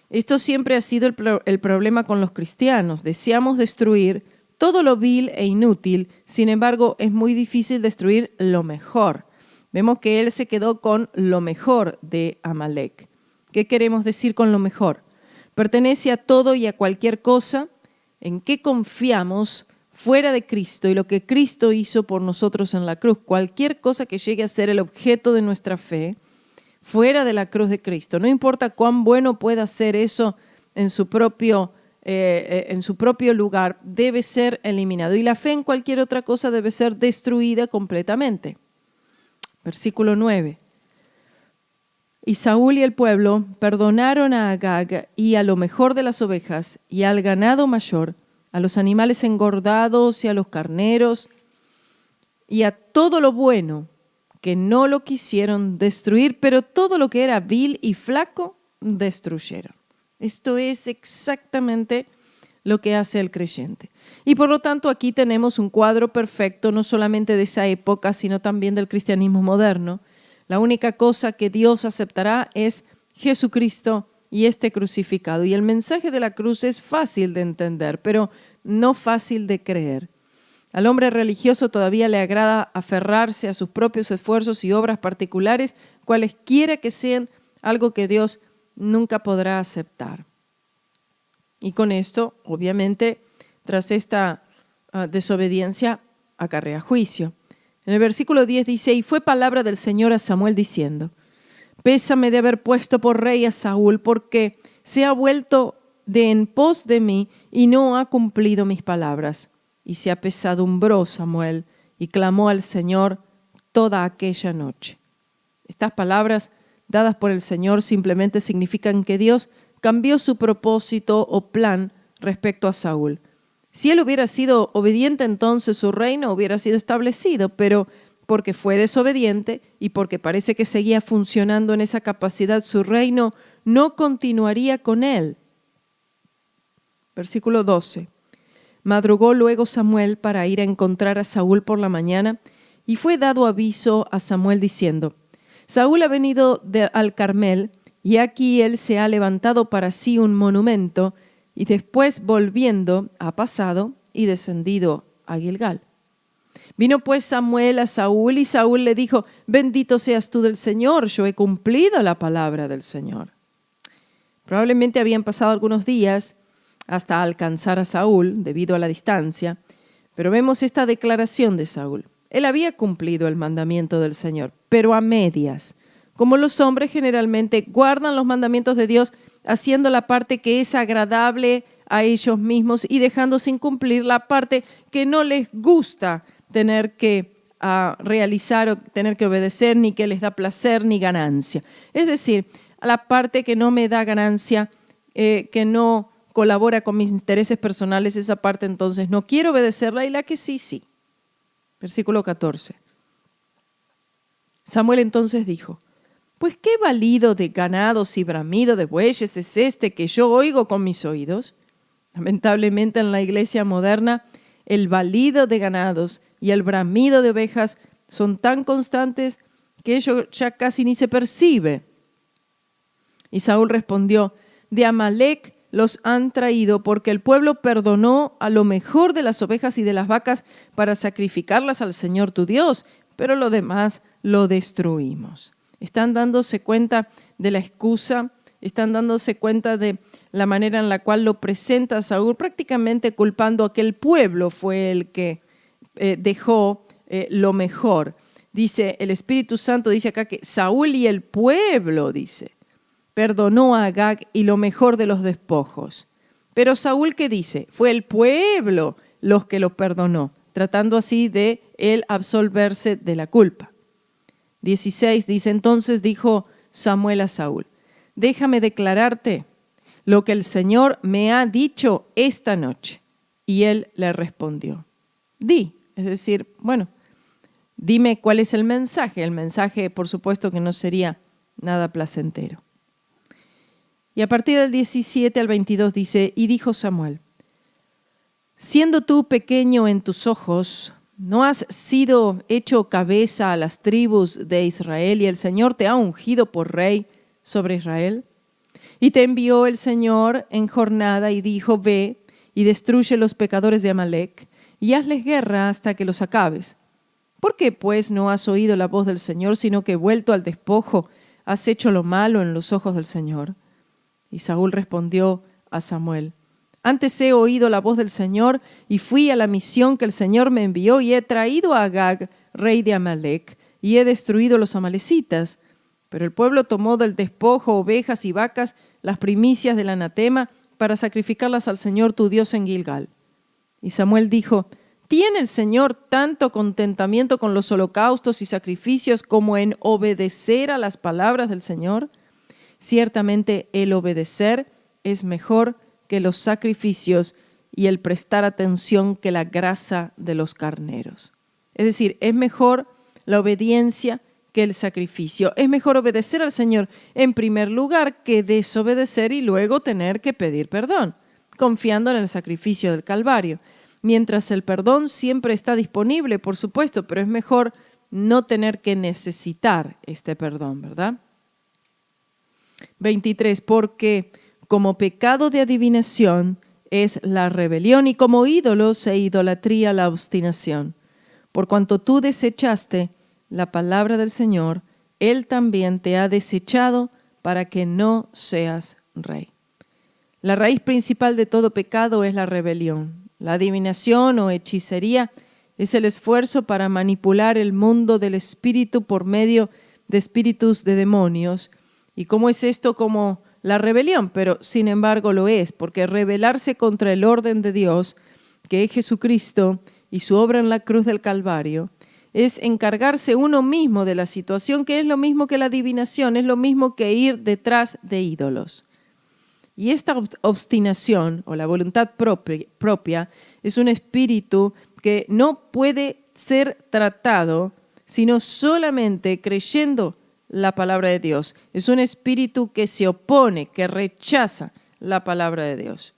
Esto siempre ha sido el problema con los cristianos. Deseamos destruir todo lo vil e inútil, sin embargo, es muy difícil destruir lo mejor. Vemos que él se quedó con lo mejor de Amalek. ¿Qué queremos decir con lo mejor? Pertenece a todo y a cualquier cosa en que confiamos fuera de Cristo y lo que Cristo hizo por nosotros en la cruz. Cualquier cosa que llegue a ser el objeto de nuestra fe, fuera de la cruz de Cristo. No importa cuán bueno pueda ser eso en su propio lugar, debe ser eliminado. Y la fe en cualquier otra cosa debe ser destruida completamente. Versículo 9. Y Saúl y el pueblo perdonaron a Agag y a lo mejor de las ovejas y al ganado mayor, a los animales engordados y a los carneros y a todo lo bueno, que no lo quisieron destruir, pero todo lo que era vil y flaco destruyeron. Esto es exactamente lo que hace el creyente. Y por lo tanto aquí tenemos un cuadro perfecto, no solamente de esa época, sino también del cristianismo moderno. La única cosa que Dios aceptará es Jesucristo y este crucificado. Y el mensaje de la cruz es fácil de entender, pero no fácil de creer. Al hombre religioso todavía le agrada aferrarse a sus propios esfuerzos y obras particulares, cualesquiera que sean, algo que Dios nunca podrá aceptar. Y con esto, obviamente, tras esta desobediencia, acarrea juicio. En el versículo 10 dice, y fue palabra del Señor a Samuel diciendo, pésame de haber puesto por rey a Saúl, porque se ha vuelto de en pos de mí y no ha cumplido mis palabras. Y se apesadumbró Samuel y clamó al Señor toda aquella noche. Estas palabras dadas por el Señor simplemente significan que Dios cambió su propósito o plan respecto a Saúl. Si él hubiera sido obediente, entonces su reino hubiera sido establecido, pero porque fue desobediente y porque parece que seguía funcionando en esa capacidad, su reino no continuaría con él. Versículo 12. Madrugó luego Samuel para ir a encontrar a Saúl por la mañana, y fue dado aviso a Samuel diciendo, Saúl ha venido al Carmel, y aquí él se ha levantado para sí un monumento, y después volviendo ha pasado y descendido a Gilgal. Vino pues Samuel a Saúl, y Saúl le dijo, bendito seas tú del Señor, yo he cumplido la palabra del Señor. Probablemente habían pasado algunos días hasta alcanzar a Saúl debido a la distancia, pero vemos esta declaración de Saúl. Él había cumplido el mandamiento del Señor, pero a medias. Como los hombres generalmente guardan los mandamientos de Dios, haciendo la parte que es agradable a ellos mismos y dejando sin cumplir la parte que no les gusta tener que realizar o tener que obedecer, ni que les da placer ni ganancia. Es decir, a la parte que no me da ganancia, que no colabora con mis intereses personales, esa parte entonces no quiero obedecerla, y la que sí, sí. Versículo 14. Samuel entonces dijo, pues qué balido de ganados y bramido de bueyes es este que yo oigo con mis oídos. Lamentablemente en la iglesia moderna, el balido de ganados y el bramido de ovejas son tan constantes que ello ya casi ni se percibe. Y Saúl respondió, de Amalek los han traído, porque el pueblo perdonó a lo mejor de las ovejas y de las vacas para sacrificarlas al Señor tu Dios, pero lo demás lo destruimos. Están dándose cuenta de la excusa, están dándose cuenta de la manera en la cual lo presenta Saúl, prácticamente culpando a que el pueblo fue el que dejó lo mejor. Dice, el Espíritu Santo dice acá que Saúl y el pueblo, dice, perdonó a Agag y lo mejor de los despojos. Pero Saúl, ¿qué dice? Fue el pueblo los que lo perdonó, tratando así de él absolverse de la culpa. 16 dice, entonces dijo Samuel a Saúl, déjame declararte lo que el Señor me ha dicho esta noche. Y él le respondió, di, es decir, bueno, dime cuál es el mensaje. El mensaje, por supuesto, que no sería nada placentero. Y a partir del 17 al 22 dice, y dijo Samuel, siendo tú pequeño en tus ojos, ¿no has sido hecho cabeza a las tribus de Israel y el Señor te ha ungido por rey sobre Israel? Y te envió el Señor en jornada y dijo, ve y destruye los pecadores de Amalec y hazles guerra hasta que los acabes. ¿Por qué, pues, no has oído la voz del Señor, sino que vuelto al despojo has hecho lo malo en los ojos del Señor? Y Saúl respondió a Samuel, antes he oído la voz del Señor y fui a la misión que el Señor me envió y he traído a Agag, rey de Amalec, y he destruido los amalecitas. Pero el pueblo tomó del despojo ovejas y vacas, las primicias del anatema, para sacrificarlas al Señor tu Dios en Gilgal. Y Samuel dijo, ¿tiene el Señor tanto contentamiento con los holocaustos y sacrificios como en obedecer a las palabras del Señor? Ciertamente el obedecer es mejor que los sacrificios y el prestar atención que la grasa de los carneros. Es decir, es mejor la obediencia que el sacrificio. Es mejor obedecer al Señor en primer lugar que desobedecer y luego tener que pedir perdón, confiando en el sacrificio del Calvario. Mientras el perdón siempre está disponible, por supuesto, pero es mejor no tener que necesitar este perdón, ¿verdad? 23, porque como pecado de adivinación es la rebelión y como ídolos e idolatría la obstinación. Por cuanto tú desechaste la palabra del Señor, Él también te ha desechado para que no seas rey. La raíz principal de todo pecado es la rebelión. La adivinación o hechicería es el esfuerzo para manipular el mundo del espíritu por medio de espíritus de demonios. ¿Y cómo es esto? Como la rebelión, pero sin embargo lo es, porque rebelarse contra el orden de Dios, que es Jesucristo y su obra en la cruz del Calvario, es encargarse uno mismo de la situación, que es lo mismo que la adivinación, es lo mismo que ir detrás de ídolos. Y esta obstinación o la voluntad propia es un espíritu que no puede ser tratado sino solamente creyendo la palabra de Dios. Es un espíritu que se opone, que rechaza la palabra de Dios.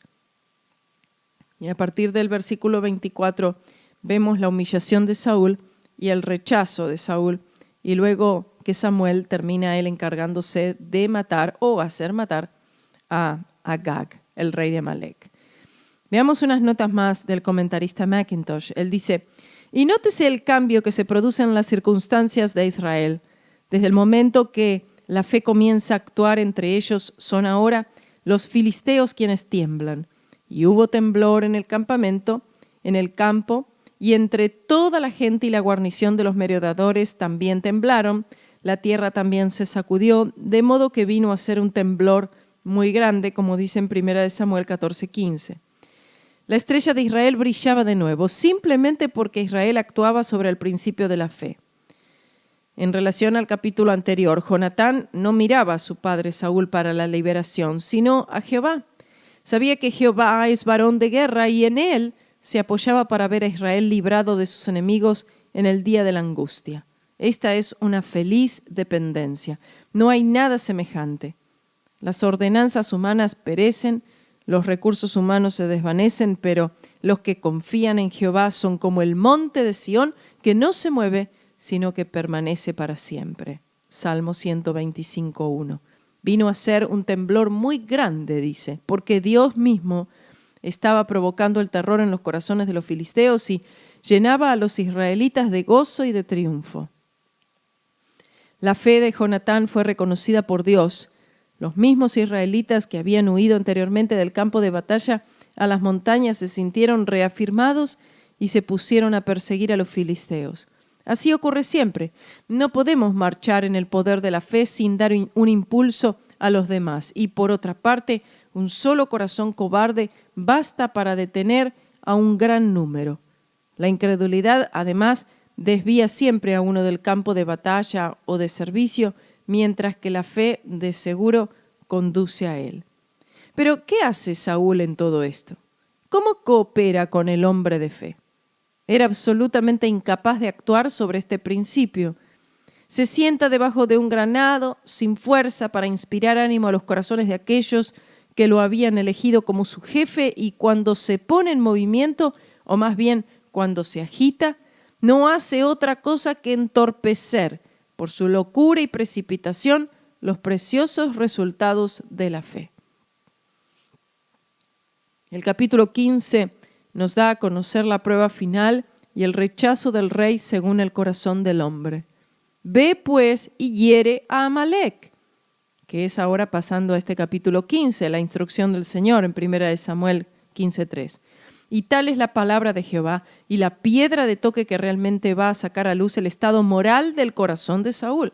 Y a partir del versículo 24 vemos la humillación de Saúl y el rechazo de Saúl, y luego que Samuel termina él encargándose de matar o hacer matar a Agag, el rey de Amalec. Veamos unas notas más del comentarista Mackintosh. Él dice, y nótese el cambio que se produce en las circunstancias de Israel. Desde el momento que la fe comienza a actuar entre ellos, son ahora los filisteos quienes tiemblan. Y hubo temblor en el campamento, en el campo, y entre toda la gente y la guarnición de los merodeadores también temblaron. La tierra también se sacudió, de modo que vino a ser un temblor muy grande, como dice en 1 Samuel 14:15. La estrella de Israel brillaba de nuevo, simplemente porque Israel actuaba sobre el principio de la fe. En relación al capítulo anterior, Jonatán no miraba a su padre Saúl para la liberación, sino a Jehová. Sabía que Jehová es varón de guerra y en él se apoyaba para ver a Israel librado de sus enemigos en el día de la angustia. Esta es una feliz dependencia. No hay nada semejante. Las ordenanzas humanas perecen, los recursos humanos se desvanecen, pero los que confían en Jehová son como el monte de Sión, que no se mueve, sino que permanece para siempre. Salmo 125:1. Vino a ser un temblor muy grande, dice, porque Dios mismo estaba provocando el terror en los corazones de los filisteos y llenaba a los israelitas de gozo y de triunfo. La fe de Jonatán fue reconocida por Dios. Los mismos israelitas que habían huido anteriormente del campo de batalla a las montañas se sintieron reafirmados y se pusieron a perseguir a los filisteos. Así ocurre siempre. No podemos marchar en el poder de la fe sin dar un impulso a los demás. Y por otra parte, un solo corazón cobarde basta para detener a un gran número. La incredulidad, además, desvía siempre a uno del campo de batalla o de servicio, mientras que la fe, de seguro, conduce a él. Pero, ¿qué hace Saúl en todo esto? ¿Cómo coopera con el hombre de fe? Era absolutamente incapaz de actuar sobre este principio. Se sienta debajo de un granado, sin fuerza, para inspirar ánimo a los corazones de aquellos que lo habían elegido como su jefe, y cuando se pone en movimiento, o más bien cuando se agita, no hace otra cosa que entorpecer, por su locura y precipitación, los preciosos resultados de la fe. El capítulo 15 nos da a conocer la prueba final y el rechazo del rey según el corazón del hombre. Ve pues y hiere a Amalec, que es ahora pasando a este capítulo 15, la instrucción del Señor en 1 Samuel 15:3. Y tal es la palabra de Jehová y la piedra de toque que realmente va a sacar a luz el estado moral del corazón de Saúl.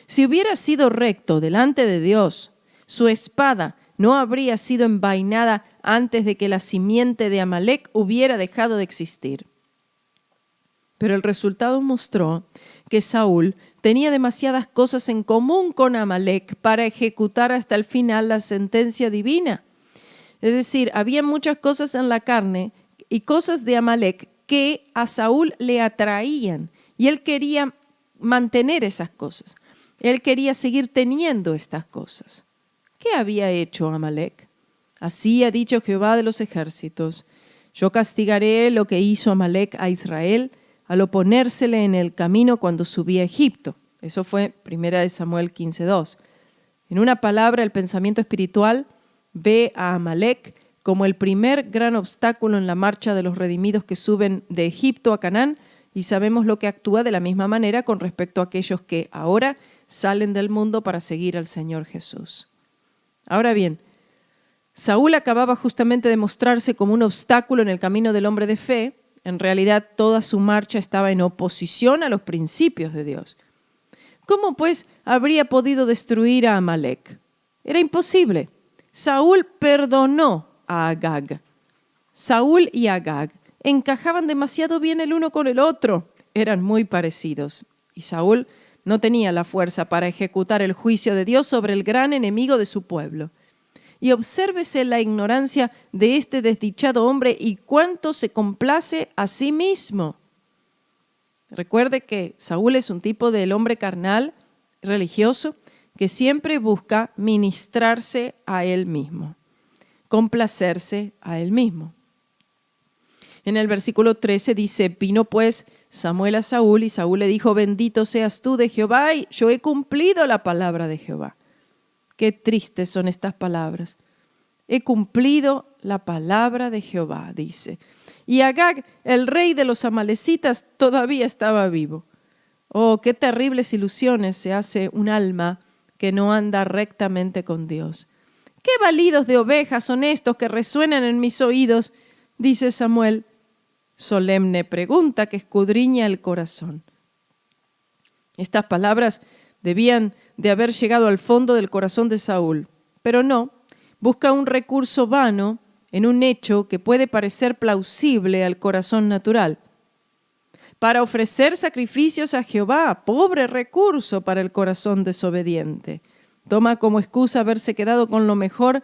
Si hubiera sido recto delante de Dios, su espada no habría sido envainada antes de que la simiente de Amalec hubiera dejado de existir. Pero el resultado mostró que Saúl tenía demasiadas cosas en común con Amalec para ejecutar hasta el final la sentencia divina. Es decir, había muchas cosas en la carne y cosas de Amalec que a Saúl le atraían y él quería mantener esas cosas. Él quería seguir teniendo estas cosas. ¿Qué había hecho Amalec? Así ha dicho Jehová de los ejércitos: yo castigaré lo que hizo Amalec a Israel al oponérsele en el camino cuando subía a Egipto. Eso fue 1 Samuel 15:2. En una palabra, el pensamiento espiritual ve a Amalec como el primer gran obstáculo en la marcha de los redimidos que suben de Egipto a Canaán, y sabemos lo que actúa de la misma manera con respecto a aquellos que ahora salen del mundo para seguir al Señor Jesús. Ahora bien, Saúl acababa justamente de mostrarse como un obstáculo en el camino del hombre de fe. En realidad, toda su marcha estaba en oposición a los principios de Dios. ¿Cómo, pues, habría podido destruir a Amalec? Era imposible. Saúl perdonó a Agag. Saúl y Agag encajaban demasiado bien el uno con el otro. Eran muy parecidos. Y Saúl no tenía la fuerza para ejecutar el juicio de Dios sobre el gran enemigo de su pueblo. Y obsérvese la ignorancia de este desdichado hombre y cuánto se complace a sí mismo. Recuerde que Saúl es un tipo del hombre carnal, religioso, que siempre busca ministrarse a él mismo, complacerse a él mismo. En el versículo 13 dice: vino pues Samuel a Saúl y Saúl le dijo: bendito seas tú de Jehová, y yo he cumplido la palabra de Jehová. Qué tristes son estas palabras. He cumplido la palabra de Jehová, dice. Y Agag, el rey de los amalecitas, todavía estaba vivo. Oh, qué terribles ilusiones se hace un alma que no anda rectamente con Dios. Qué balidos de ovejas son estos que resuenan en mis oídos, dice Samuel. Solemne pregunta que escudriña el corazón. Estas palabras debían de haber llegado al fondo del corazón de Saúl, pero no, busca un recurso vano en un hecho que puede parecer plausible al corazón natural. Para ofrecer sacrificios a Jehová, pobre recurso para el corazón desobediente. Toma como excusa haberse quedado con lo mejor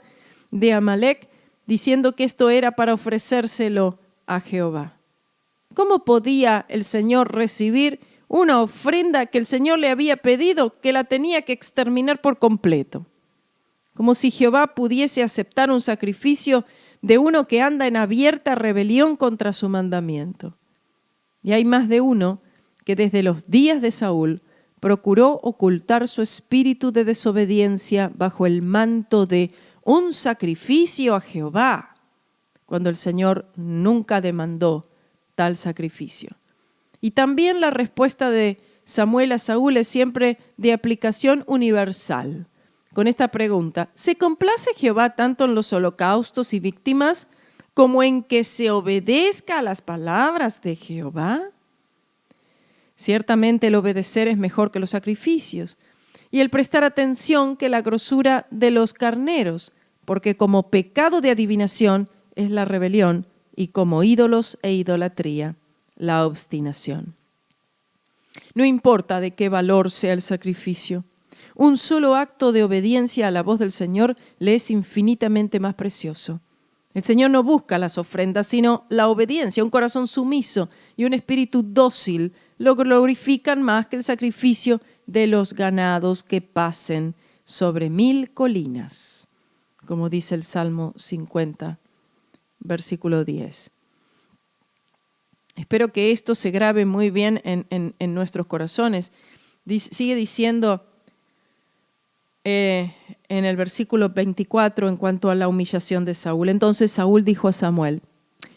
de Amalec, diciendo que esto era para ofrecérselo a Jehová. ¿Cómo podía el Señor recibir una ofrenda que el Señor le había pedido, que la tenía que exterminar por completo? Como si Jehová pudiese aceptar un sacrificio de uno que anda en abierta rebelión contra su mandamiento. Y hay más de uno que desde los días de Saúl procuró ocultar su espíritu de desobediencia bajo el manto de un sacrificio a Jehová, cuando el Señor nunca demandó tal sacrificio. Y también la respuesta de Samuel a Saúl es siempre de aplicación universal. Con esta pregunta, ¿se complace Jehová tanto en los holocaustos y víctimas como en que se obedezca a las palabras de Jehová? Ciertamente el obedecer es mejor que los sacrificios y el prestar atención que la grosura de los carneros, porque como pecado de adivinación es la rebelión y como ídolos e idolatría la obstinación. No importa de qué valor sea el sacrificio, un solo acto de obediencia a la voz del Señor le es infinitamente más precioso. El Señor no busca las ofrendas, sino la obediencia. Un corazón sumiso y un espíritu dócil lo glorifican más que el sacrificio de los ganados que pasen sobre 1000 colinas, como dice el Salmo 50, versículo 10. Espero que esto se grabe muy bien en nuestros corazones. Sigue diciendo en el versículo 24 en cuanto a la humillación de Saúl. Entonces Saúl dijo a Samuel: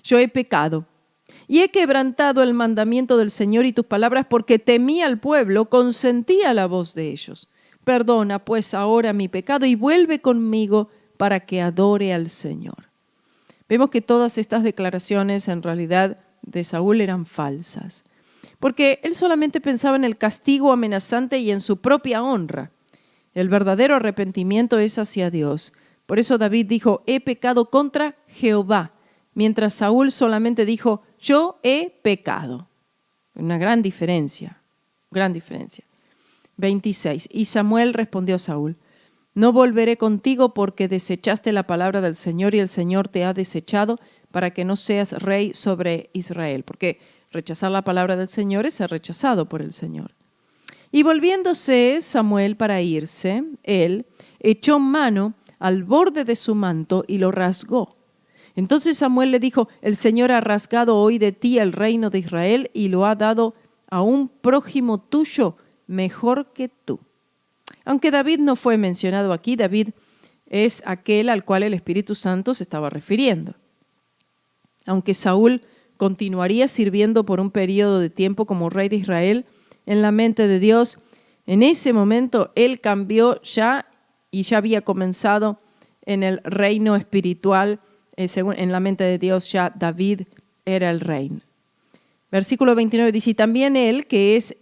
yo he pecado y he quebrantado el mandamiento del Señor y tus palabras porque temí al pueblo, consentí a la voz de ellos. Perdona pues ahora mi pecado y vuelve conmigo para que adore al Señor. Vemos que todas estas declaraciones en realidad de Saúl eran falsas, porque él solamente pensaba en el castigo amenazante y en su propia honra. El verdadero arrepentimiento es hacia Dios. Por eso David dijo: he pecado contra Jehová, mientras Saúl solamente dijo: yo he pecado. Una gran diferencia, gran diferencia. 26. Y Samuel respondió a Saúl: no volveré contigo porque desechaste la palabra del Señor y el Señor te ha desechado para que no seas rey sobre Israel. Porque rechazar la palabra del Señor es ser rechazado por el Señor. Y volviéndose Samuel para irse, él echó mano al borde de su manto y lo rasgó. Entonces Samuel le dijo: el Señor ha rasgado hoy de ti el reino de Israel y lo ha dado a un prójimo tuyo mejor que tú. Aunque David no fue mencionado aquí, David es aquel al cual el Espíritu Santo se estaba refiriendo. Aunque Saúl continuaría sirviendo por un periodo de tiempo como rey de Israel, en la mente de Dios, en ese momento él cambió ya y ya había comenzado en el reino espiritual. Según en la mente de Dios ya David era el rey. Versículo 29 dice: y también él, que es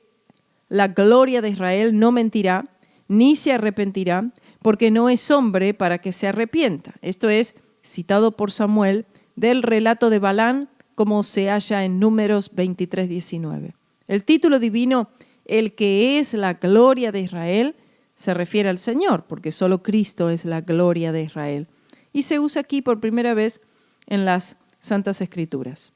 la gloria de Israel, no mentirá, ni se arrepentirá, porque no es hombre para que se arrepienta. Esto es citado por Samuel del relato de Balán, como se halla en Números 23, 19. El título divino, el que es la gloria de Israel, se refiere al Señor, porque solo Cristo es la gloria de Israel. Y se usa aquí por primera vez en las Santas Escrituras.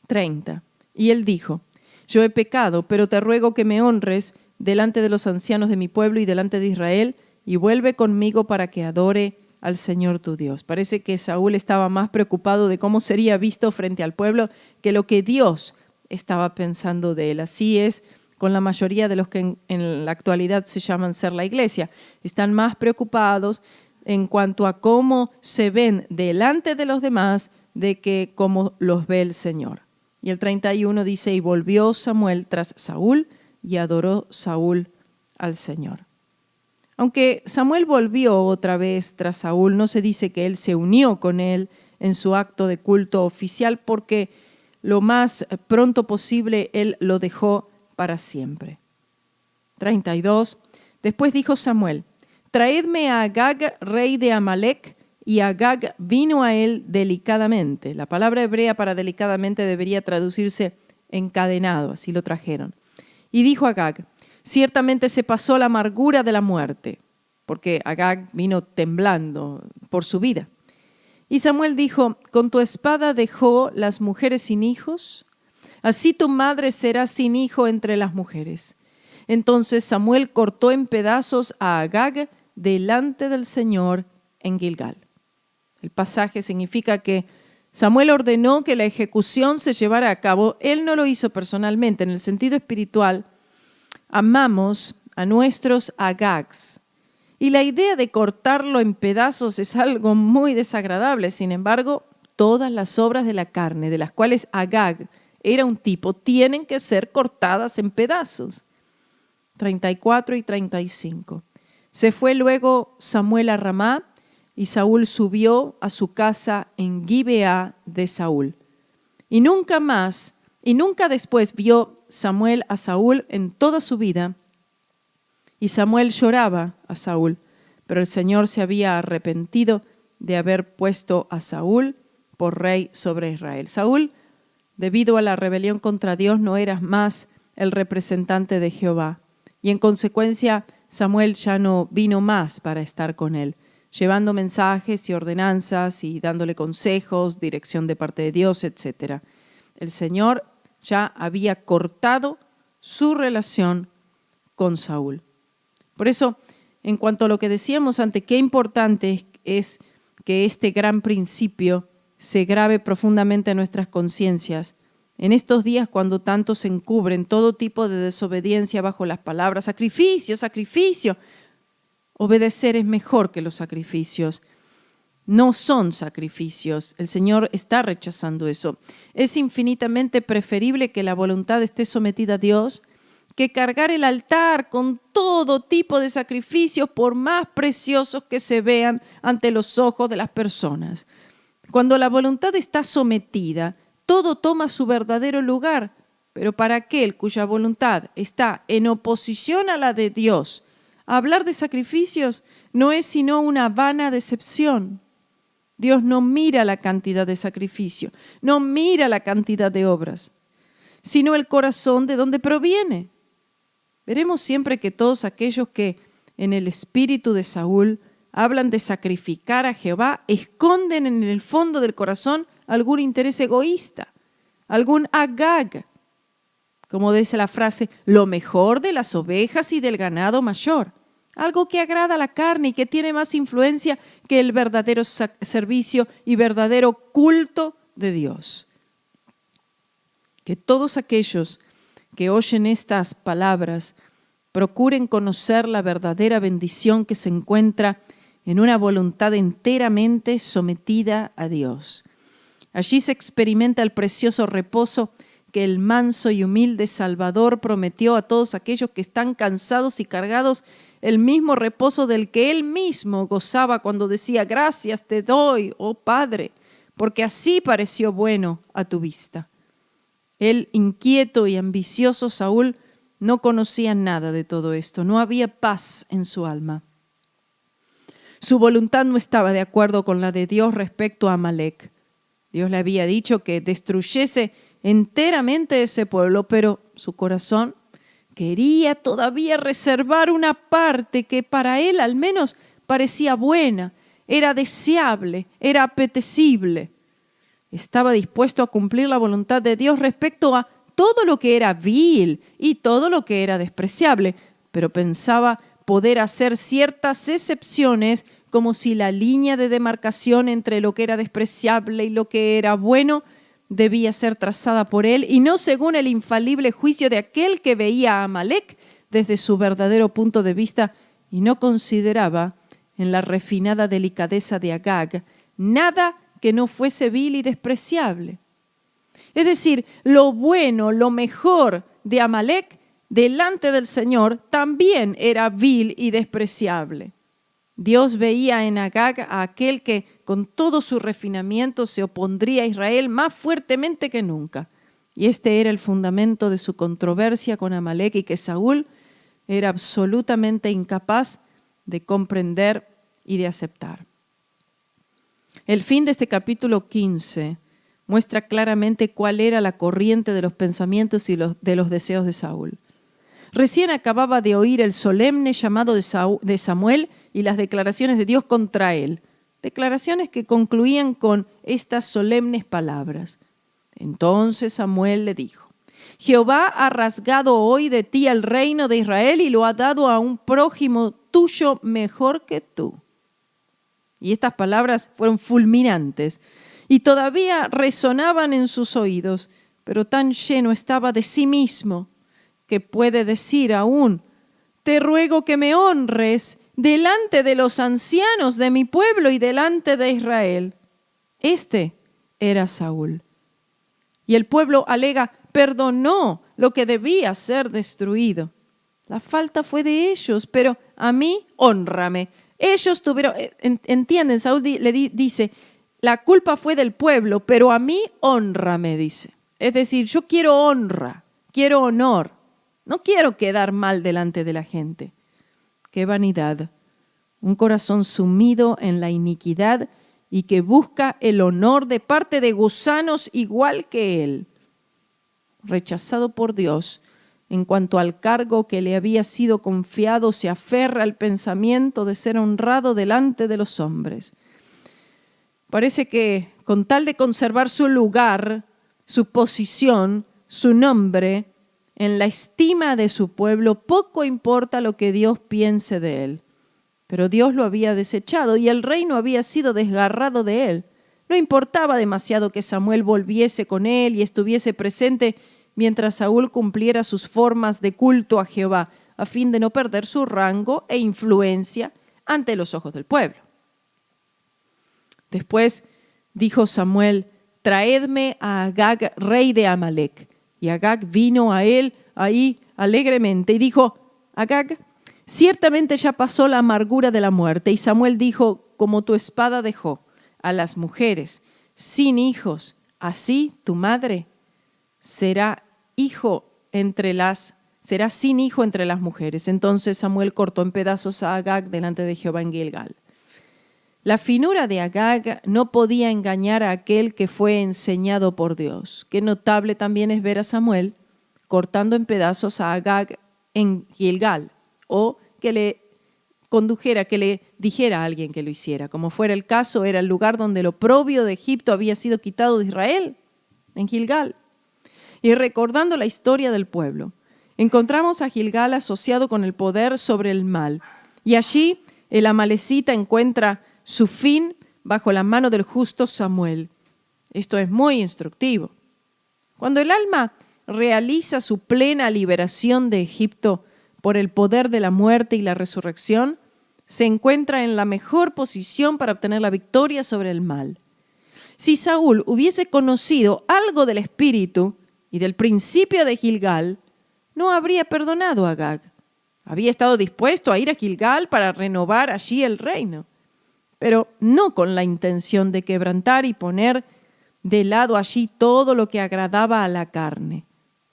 30. Y él dijo: yo he pecado, pero te ruego que me honres delante de los ancianos de mi pueblo y delante de Israel, y vuelve conmigo para que adore al Señor tu Dios. Parece que Saúl estaba más preocupado de cómo sería visto frente al pueblo que lo que Dios estaba pensando de él. Así es con la mayoría de los que en la actualidad se llaman ser la iglesia. Están más preocupados en cuanto a cómo se ven delante de los demás de que cómo los ve el Señor. Y el 31 dice: y volvió Samuel tras Saúl y adoró Saúl al Señor. Aunque Samuel volvió otra vez tras Saúl, no se dice que él se unió con él en su acto de culto oficial, porque lo más pronto posible él lo dejó para siempre. 32. Después dijo Samuel: traedme a Agag, rey de Amalec. Y Agag vino a él delicadamente. La palabra hebrea para delicadamente debería traducirse encadenado, así lo trajeron. Y dijo Agag: ciertamente se pasó la amargura de la muerte, porque Agag vino temblando por su vida. Y Samuel dijo: ¿con tu espada dejó las mujeres sin hijos? Así tu madre será sin hijo entre las mujeres. Entonces Samuel cortó en pedazos a Agag delante del Señor en Gilgal. El pasaje significa que Samuel ordenó que la ejecución se llevara a cabo. Él no lo hizo personalmente. En el sentido espiritual, amamos a nuestros Agags. Y la idea de cortarlo en pedazos es algo muy desagradable. Sin embargo, todas las obras de la carne, de las cuales Agag era un tipo, tienen que ser cortadas en pedazos. 34 y 35. Se fue luego Samuel a Ramá, y Saúl subió a su casa en Gibeá de Saúl. Y nunca después vio Samuel a Saúl en toda su vida. Y Samuel lloraba a Saúl, pero el Señor se había arrepentido de haber puesto a Saúl por rey sobre Israel. Saúl, debido a la rebelión contra Dios, no era más el representante de Jehová. Y en consecuencia, Samuel ya no vino más para estar con él, llevando mensajes y ordenanzas y dándole consejos, dirección de parte de Dios, etc. El Señor ya había cortado su relación con Saúl. Por eso, en cuanto a lo que decíamos antes, qué importante es que este gran principio se grabe profundamente en nuestras conciencias. En estos días, cuando tanto se encubren todo tipo de desobediencia bajo las palabras sacrificio, sacrificio, obedecer es mejor que los sacrificios. No son sacrificios. El Señor está rechazando eso. Es infinitamente preferible que la voluntad esté sometida a Dios que cargar el altar con todo tipo de sacrificios, por más preciosos que se vean ante los ojos de las personas. Cuando la voluntad está sometida, todo toma su verdadero lugar, pero para aquel cuya voluntad está en oposición a la de Dios, hablar de sacrificios no es sino una vana decepción. Dios no mira la cantidad de sacrificio, no mira la cantidad de obras, sino el corazón de donde proviene. Veremos siempre que todos aquellos que en el espíritu de Saúl hablan de sacrificar a Jehová, esconden en el fondo del corazón algún interés egoísta, algún Agag, como dice la frase, lo mejor de las ovejas y del ganado mayor, algo que agrada a la carne y que tiene más influencia que el verdadero servicio y verdadero culto de Dios. Que todos aquellos que oyen estas palabras procuren conocer la verdadera bendición que se encuentra en una voluntad enteramente sometida a Dios. Allí se experimenta el precioso reposo que el manso y humilde Salvador prometió a todos aquellos que están cansados y cargados, el mismo reposo del que Él mismo gozaba cuando decía, gracias te doy, oh Padre, porque así pareció bueno a tu vista. El inquieto y ambicioso Saúl no conocía nada de todo esto, no había paz en su alma. Su voluntad no estaba de acuerdo con la de Dios respecto a Amalec. Dios le había dicho que destruyese enteramente ese pueblo, pero su corazón quería todavía reservar una parte que para él al menos parecía buena, era deseable, era apetecible. Estaba dispuesto a cumplir la voluntad de Dios respecto a todo lo que era vil y todo lo que era despreciable, pero pensaba poder hacer ciertas excepciones como si la línea de demarcación entre lo que era despreciable y lo que era bueno debía ser trazada por él y no según el infalible juicio de aquel que veía a Amalec desde su verdadero punto de vista y no consideraba en la refinada delicadeza de Agag nada que no fuese vil y despreciable. Es decir, lo bueno, lo mejor de Amalec delante del Señor también era vil y despreciable. Dios veía en Agag a aquel que con todo su refinamiento se opondría a Israel más fuertemente que nunca. Y este era el fundamento de su controversia con Amalec y que Saúl era absolutamente incapaz de comprender y de aceptar. El fin de este capítulo 15 muestra claramente cuál era la corriente de los pensamientos y de los deseos de Saúl. Recién acababa de oír el solemne llamado de Samuel y las declaraciones de Dios contra él. Declaraciones que concluían con estas solemnes palabras. Entonces Samuel le dijo, Jehová ha rasgado hoy de ti el reino de Israel y lo ha dado a un prójimo tuyo mejor que tú. Y estas palabras fueron fulminantes y todavía resonaban en sus oídos, pero tan lleno estaba de sí mismo que puede decir aún: te ruego que me honres delante de los ancianos de mi pueblo y delante de Israel. Este era Saúl. Y el pueblo alega: perdonó lo que debía ser destruido. La falta fue de ellos, pero a mí, hónrame. Ellos tuvieron, entienden, Saúl le dice, la culpa fue del pueblo, pero a mí, hónrame, dice. Es decir, yo quiero honra, quiero honor. No quiero quedar mal delante de la gente. ¡Qué vanidad! Un corazón sumido en la iniquidad y que busca el honor de parte de gusanos igual que él. Rechazado por Dios, en cuanto al cargo que le había sido confiado, se aferra al pensamiento de ser honrado delante de los hombres. Parece que con tal de conservar su lugar, su posición, su nombre, en la estima de su pueblo, poco importa lo que Dios piense de él. Pero Dios lo había desechado y el reino había sido desgarrado de él. No importaba demasiado que Samuel volviese con él y estuviese presente mientras Saúl cumpliera sus formas de culto a Jehová, a fin de no perder su rango e influencia ante los ojos del pueblo. Después dijo Samuel: traedme a Agag, rey de Amalec. Y Agag vino a él ahí alegremente y dijo: Agag, ciertamente ya pasó la amargura de la muerte. Y Samuel dijo: como tu espada dejó a las mujeres sin hijos, así tu madre será sin hijo entre las mujeres. Entonces Samuel cortó en pedazos a Agag delante de Jehová en Gilgal. La finura de Agag no podía engañar a aquel que fue enseñado por Dios. Qué notable también es ver a Samuel cortando en pedazos a Agag en Gilgal, o que le condujera, que le dijera a alguien que lo hiciera. Como fuera el caso, era el lugar donde el oprobio de Egipto había sido quitado de Israel, en Gilgal. Y recordando la historia del pueblo, encontramos a Gilgal asociado con el poder sobre el mal. Y allí el amalecita encuentra su fin bajo la mano del justo Samuel. Esto es muy instructivo. Cuando el alma realiza su plena liberación de Egipto por el poder de la muerte y la resurrección, se encuentra en la mejor posición para obtener la victoria sobre el mal. Si Saúl hubiese conocido algo del espíritu y del principio de Gilgal, no habría perdonado a Agag. Había estado dispuesto a ir a Gilgal para renovar allí el reino, pero no con la intención de quebrantar y poner de lado allí todo lo que agradaba a la carne.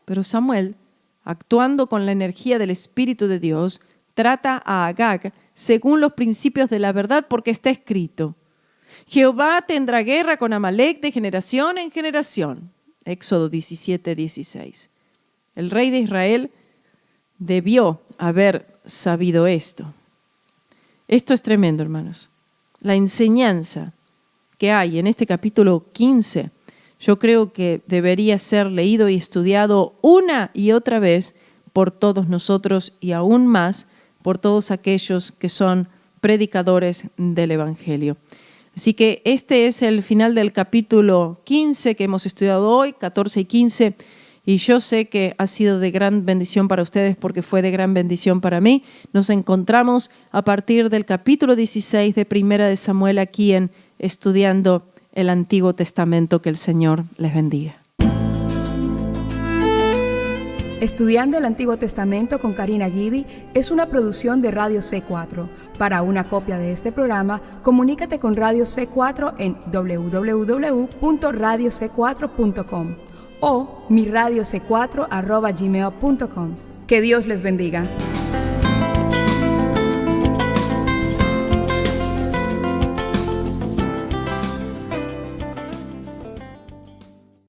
Pero Samuel, actuando con la energía del Espíritu de Dios, trata a Agag según los principios de la verdad, porque está escrito: Jehová tendrá guerra con Amalec de generación en generación. Éxodo 17:16. El rey de Israel debió haber sabido esto. Esto es tremendo, hermanos. La enseñanza que hay en este capítulo 15, yo creo que debería ser leído y estudiado una y otra vez por todos nosotros y aún más por todos aquellos que son predicadores del Evangelio. Así que este es el final del capítulo 15 que hemos estudiado hoy, 14 y 15, y yo sé que ha sido de gran bendición para ustedes porque fue de gran bendición para mí. Nos encontramos a partir del capítulo 16 de Primera de Samuel aquí en Estudiando el Antiguo Testamento. Que el Señor les bendiga. Estudiando el Antiguo Testamento con Karina Guidi es una producción de Radio C4. Para una copia de este programa, comunícate con Radio C4 en www.radioc4.com o miradiocc4@gmail.com. Que Dios les bendiga.